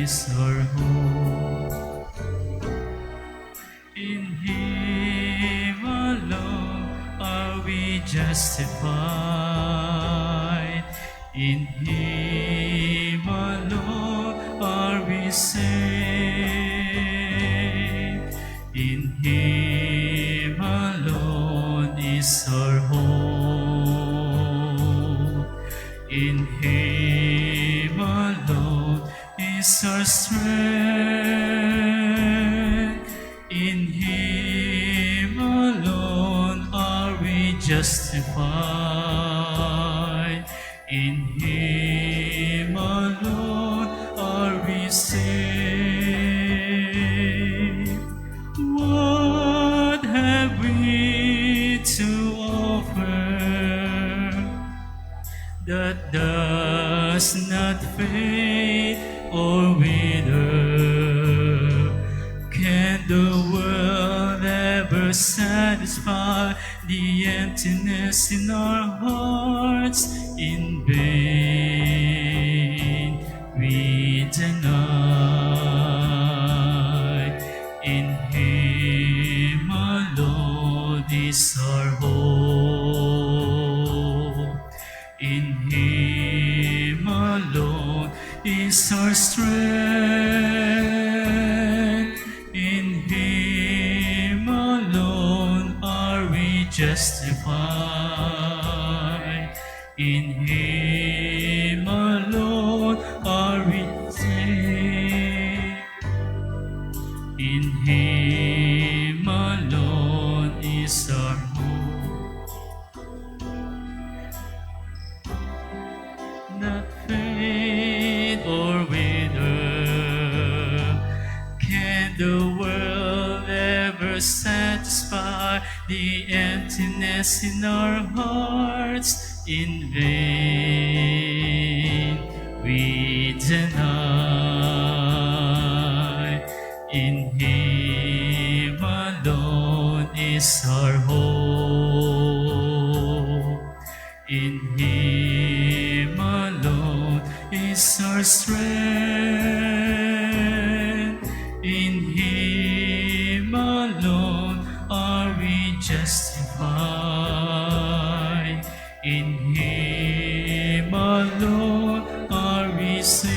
is our hope. In Him alone are we justified. In Him alone are we saved. In Him alone is our hope. In Him alone is our strength. In Him alone are we justified. In Him alone are we saved. What have we to offer that does not fade or wither? Can the world ever satisfy the emptiness in our hearts? In vain we deny. In Him alone is our hope. In Him alone is our strength. In Him alone are we justified. In Him alone are we saved. In Him alone is our hope. Not fade or wither. Can the world ever satisfy the emptiness in our hearts? In vain we deny. In Him alone is our hope. In Him alone is our strength. In Him alone are we justified. In Him alone are we saved.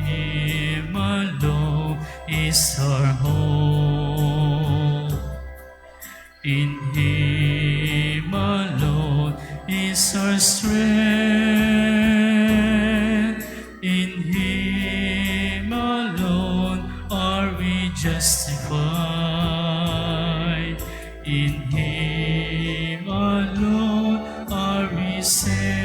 Him alone is our hope. In Him alone is our strength. In Him alone are we justified. In Him alone are we saved.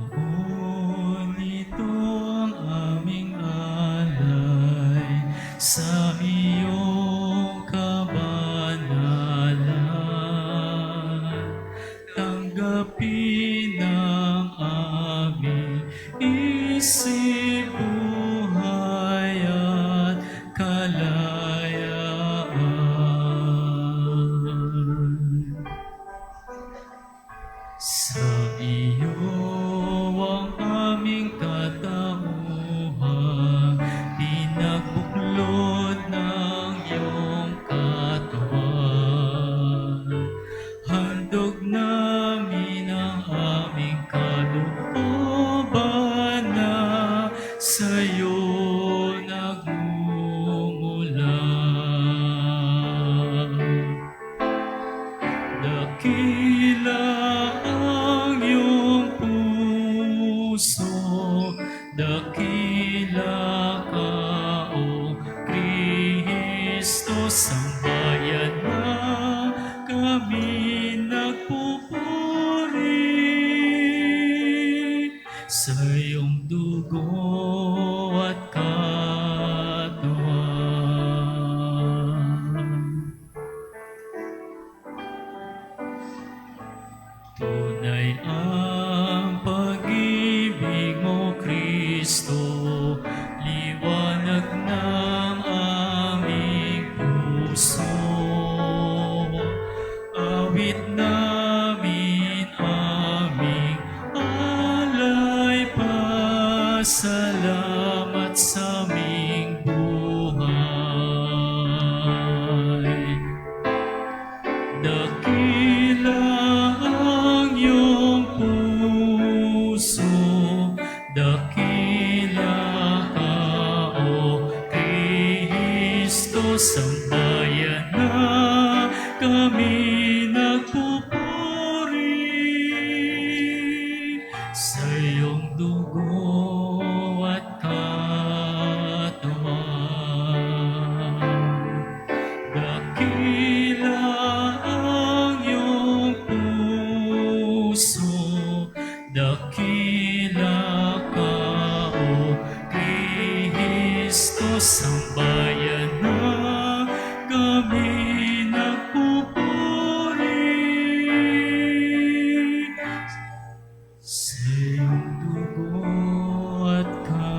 Panginoon, ito ang aming alay sa iyong kabanalan. Tanggapin ang aming isip, buhay at kalayaan. Sa iyo ang aming katauhan, pinagbuklod ng iyong katawan. Handog namin ang aming kalooban na sa iyo nagmumula. Dakila ang iyong puso, dakila ka, O Kristo, sambayan na kami nagpupuri sa iyong dugo at katawan. Tunay ang pag-ibig mo, Kristo, liwanag ng aming puso. Awit namin aming alay, pasalamat sa aming buhay. Dakila ang iyong puso, dakila ka, O Kristo, sambayan na kami nagpupuri sa iyong dugo at katawan. Dakila ang iyong puso, dakila ka, O Kristo, sambayan na kami nagpupuri sa iyong dugo at katawan.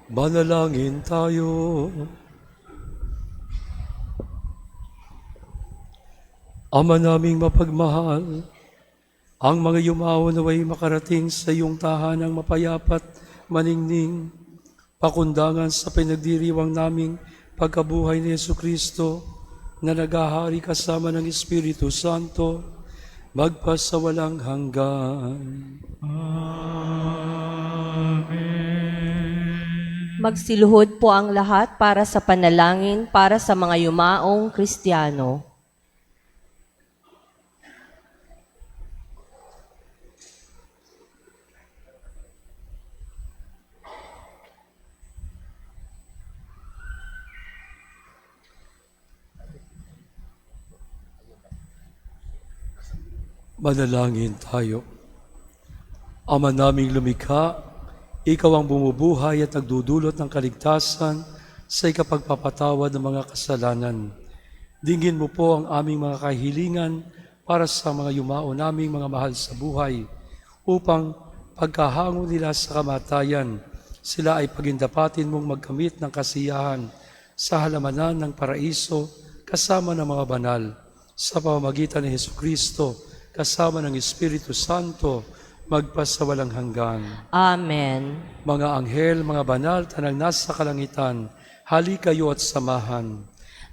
Manalangin tayo. Ama naming mapagmahal, ang mga yumao naway makarating sa iyong tahanang mapayapat, maningning, pakundangan sa pinagdiriwang naming pagkabuhay ni Jesucristo na nagahari kasama ng Espiritu Santo, magpasawalang hanggan. Magsiluhod po ang lahat para sa panalangin para sa mga yumaong Kristiyano. Manalangin tayo. Ama naming lumikha, Ikaw ang bumubuhay at nagdudulot ng kaligtasan sa ikapagpapatawad ng mga kasalanan. Dinggin mo po ang aming mga kahilingan para sa mga yumao naming mga mahal sa buhay, upang pagkahango nila sa kamatayan, sila ay pagindapatin mong magkamit ng kasiyahan sa halamanan ng paraiso kasama ng mga banal, sa pamamagitan ni Jesucristo, kasama ng Espiritu Santo, magpasawalang hanggan. Amen. Mga anghel, mga banal, tanang nasa kalangitan, hali kayo at samahan.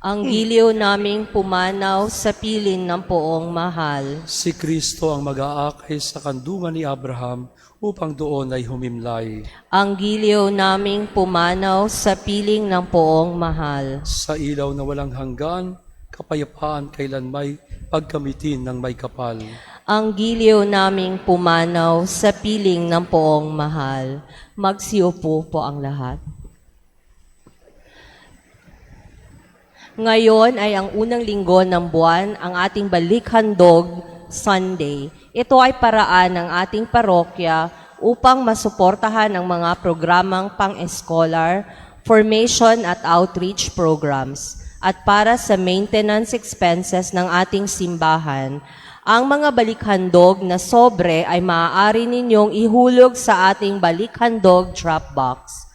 Ang giliw naming pumanaw sa piling ng poong mahal. Si Kristo ang mag-aakay sa kandungan ni Abraham upang doon ay humimlay. Ang giliw naming pumanaw sa piling ng poong mahal. Sa ilaw na walang hanggan, kapayapaan kailanmay pagkamitin ng may kapal. Ang giliw naming pumanaw sa piling ng poong mahal. Magsiupo po ang lahat. Ngayon ay ang unang linggo ng buwan, ang ating Balikhandog Sunday. Ito ay paraan ng ating parokya upang masuportahan ang mga programang pang-escolar, formation at outreach programs, at para sa maintenance expenses ng ating simbahan. Ang mga balikhandog na sobre ay maaari ninyong ihulog sa ating Balikhandog drop box.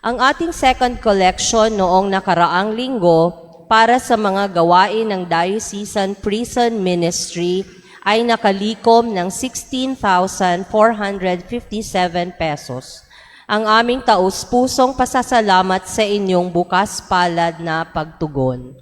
Ang ating second collection noong nakaraang linggo para sa mga gawain ng Diocesan Prison Ministry ay nakalikom ng 16,457 pesos. Ang aming taus-pusong pasasalamat sa inyong bukas palad na pagtugon.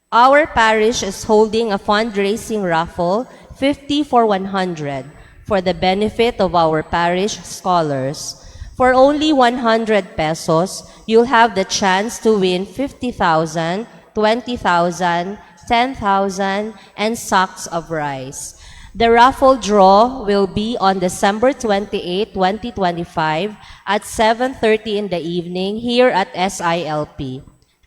Our parish is holding a fundraising raffle, 50 for 100, for the benefit of our parish scholars. For only 100 pesos, you'll have the chance to win 50,000, 20,000, 10,000, and sacks of rice. The raffle draw will be on December 28, 2025 at 7:30 in the evening here at SILP.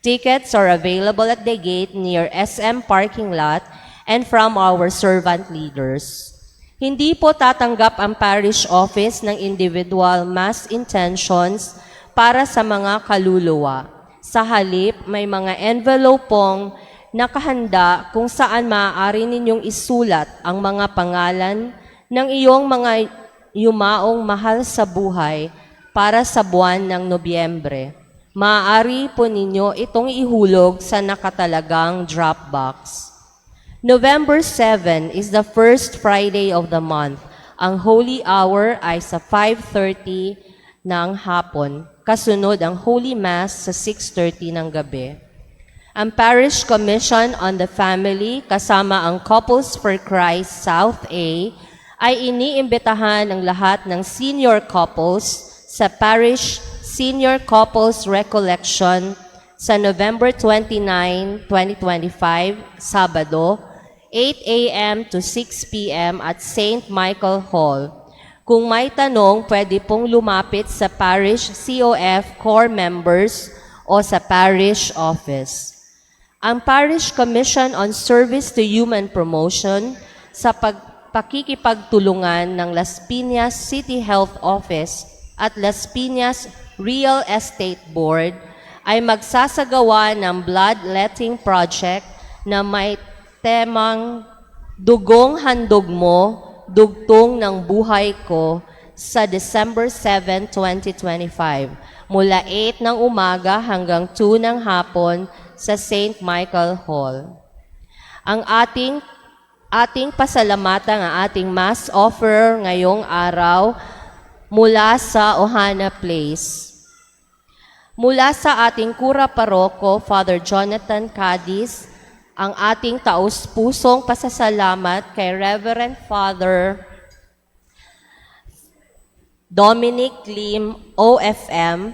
Tickets are available at the gate near SM parking lot and from our servant leaders. Hindi po tatanggap ang parish office ng individual mass intentions para sa mga kaluluwa. Sa halip, may mga envelope pong nakahanda kung saan maaari ninyong isulat ang mga pangalan ng iyong mga yumaong mahal sa buhay para sa buwan ng Nobyembre. Maaari po ninyo itong ihulog sa nakatalagang drop box. November 7 is the first Friday of the month. Ang holy hour ay sa 5:30 ng hapon. Kasunod ang Holy Mass sa 6:30 ng gabi. Ang Parish Commission on the Family kasama ang Couples for Christ South A ay iniimbitahan ang lahat ng senior couples sa Parish Senior Couples Recollection sa November 29, 2025, Sabado, 8 a.m. to 6 p.m. at St. Michael Hall. Kung may tanong, pwede pong lumapit sa Parish COF Core Members o sa Parish Office. Ang Parish Commission on Service to Human Promotion sa pakikipagtulungan ng Las Piñas City Health Office at Las Piñas Real Estate Board ay magsasagawa ng bloodletting project na may temang Dugong Handog Mo, Dugtong ng Buhay Ko sa December 7, 2025 mula 8 ng umaga hanggang 2 ng hapon sa St. Michael Hall. Ang ating pasalamatan ang ating mass offer ngayong araw mula sa Ohana Place. Mula sa ating Kura Paroko, Father Jonathan Cadiz, ang ating taus-pusong pasasalamat kay Reverend Father Dominic Lim, OFM,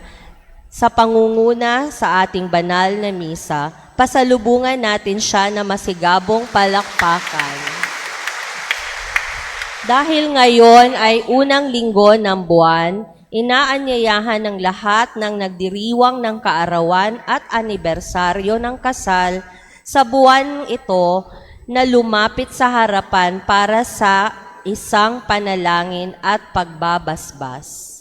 sa pangunguna sa ating banal na misa. Pasalubungan natin siya na masigabong palakpakan. Dahil ngayon ay unang linggo ng buwan, inaanyayahan ng lahat ng nagdiriwang ng kaarawan at anibersaryo ng kasal sa buwan ito na lumapit sa harapan para sa isang panalangin at pagbabasbas.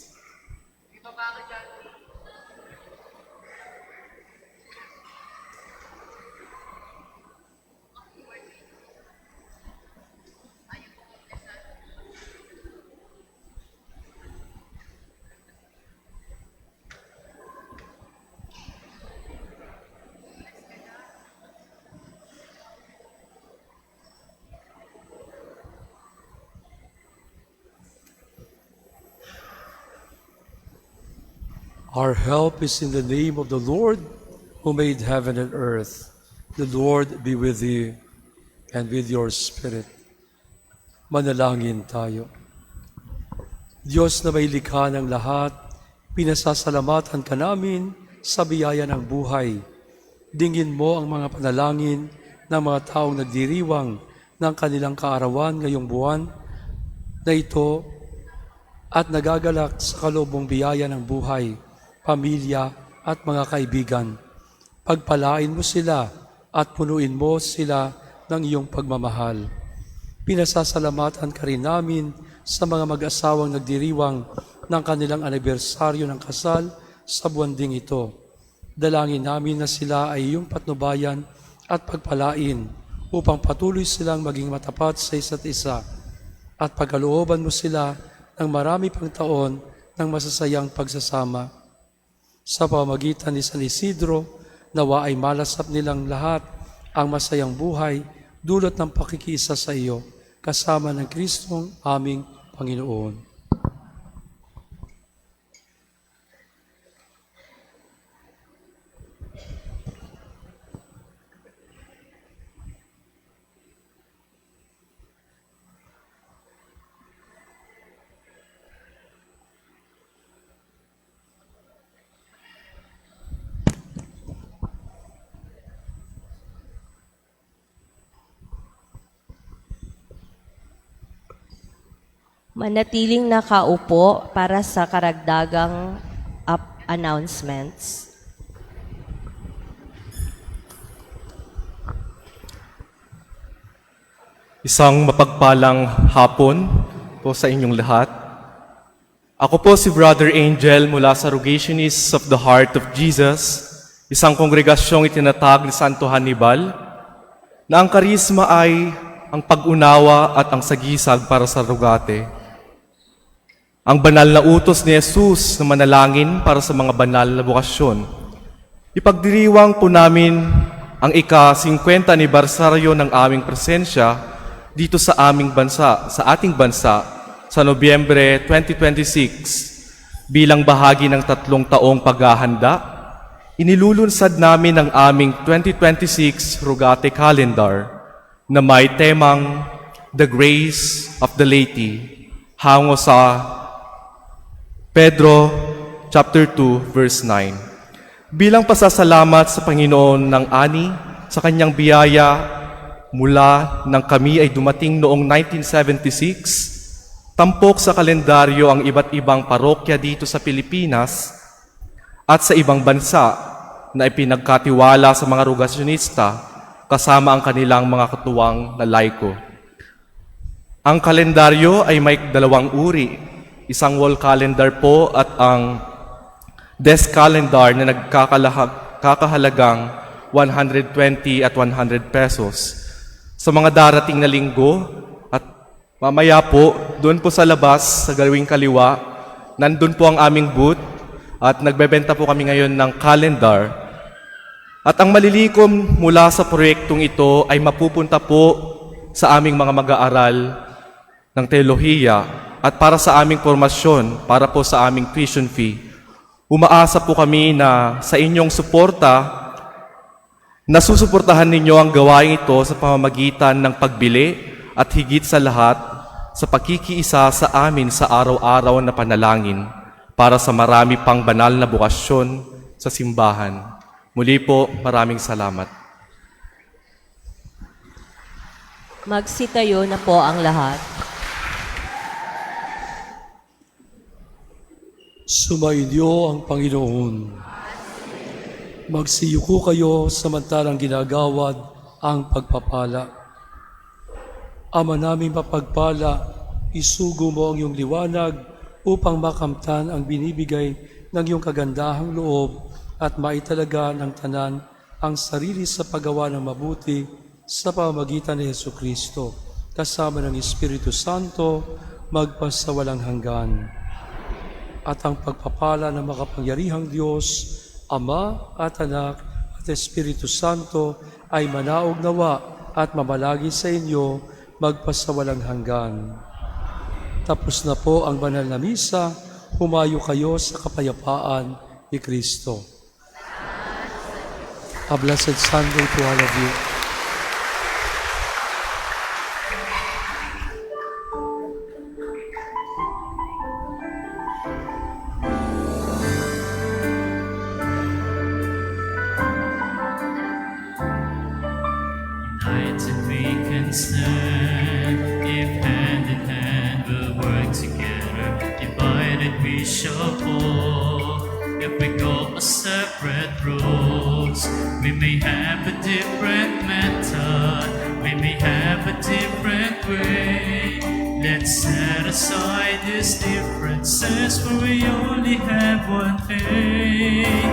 Our help is in the name of the Lord who made heaven and earth. The Lord be with you and with your spirit. Manalangin tayo. Diyos na may likha ng lahat, pinasasalamatan ka namin sa biyaya ng buhay. Dingin mo ang mga panalangin ng mga taong nagdiriwang ng kanilang kaarawan ngayong buwan na ito at nagagalak sa kalubong biyaya ng buhay, pamilya at mga kaibigan. Pagpalain mo sila at punuin mo sila ng iyong pagmamahal. Pinasasalamatan ka rin namin sa mga mag-asawang nagdiriwang ng kanilang anibersaryo ng kasal sa buwan ding ito. Dalangin namin na sila ay iyong patnubayan at pagpalain upang patuloy silang maging matapat sa isa't isa at pagkalooban mo sila ng marami pang taon ng masasayang pagsasama. Sa pamamagitan ni San Isidro, nawa ay malasap nilang lahat ang masayang buhay dulot ng pakikiisa sa iyo, kasama ng Kristong aming Panginoon. Manatiling nakaupo para sa karagdagang announcements. Isang mapagpalang hapon po sa inyong lahat. Ako po si Brother Angel mula sa Rogationists of the Heart of Jesus, isang kongregasyong itinatag ni Santo Hannibal, na ang karisma ay ang pag-unawa at ang sagisag para sa rugate. Ang banal na utos ni Jesus na manalangin para sa mga banal na bukasyon. Ipagdiriwang po namin ang ika-50 anibersaryo ng aming presensya dito sa aming bansa, sa ating bansa, sa Nobyembre 2026. Bilang bahagi ng 3 taong paghahanda, inilulunsad namin ang aming 2026 Rugate Calendar na may temang The Grace of the Laity, hango sa Pedro chapter 2 verse 9. Bilang pasasalamat sa Panginoon ng ani sa kanyang biyaya mula nang kami ay dumating noong 1976, tampok sa kalendaryo ang iba't ibang parokya dito sa Pilipinas at sa ibang bansa na ipinagkatiwala sa mga rogasyonista kasama ang kanilang mga katuwang na laiko. Ang kalendaryo ay may 2 uri. Isang wall calendar po at ang desk calendar na nagkakahalagang 120 at 100 pesos. Sa mga darating na linggo at mamaya po, doon po sa labas, sa gawing kaliwa, nandun po ang aming booth at nagbebenta po kami ngayon ng calendar. At ang malilikom mula sa proyektong ito ay mapupunta po sa aming mga mag-aaral ng teolohiya at para sa aming formasyon, para po sa aming tuition fee. Umaasa po kami na sa inyong suporta, nasusuportahan ninyo ang gawain ito sa pamamagitan ng pagbili at higit sa lahat, sa pagkikiisa sa amin sa araw-araw na panalangin para sa marami pang banal na bukasyon sa simbahan. Muli po, maraming salamat. Magsitayo na po ang lahat. Sumainyo ang Panginoon. Magsiyuko kayo samantalang ginagawad ang pagpapala. Ama naming mapagpala, isugo mo ang iyong liwanag upang makamtan ang binibigay ng iyong kagandahang loob at maitalaga ng tanan ang sarili sa paggawa ng mabuti sa pamamagitan ni Jesucristo, kasama ng Espiritu Santo, magpasawalang hanggan. At ang pagpapala ng makapangyarihang Diyos, Ama at Anak at Espiritu Santo ay manaog nawa at mamalagi sa inyo magpasawalang hanggan. Tapos na po ang banal na misa, humayo kayo sa kapayapaan ni Kristo. A blessed Sunday to all of you. United we can stand, if hand in hand we'll work together. Divided we shall fall, if we go our separate roads. We may have a different method, we may have a different way. Let's set aside these differences, for we only have one faith.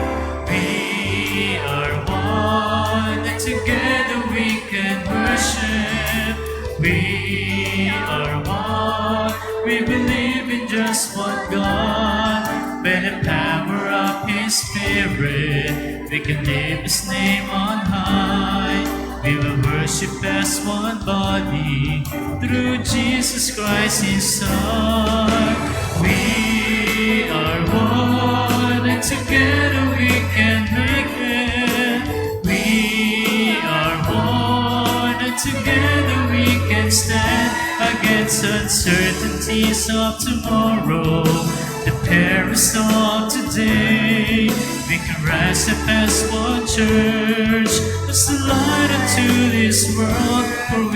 We are one, and together we can worship. We are one, we believe in just one God. By the power of His Spirit, we can lift His name on high. We will worship as one body through Jesus Christ His Son. We are one, and together we can make it. We are one, and together we can stand against uncertainties of tomorrow, the perils of today. We can rise up as one church, as the light unto this world, for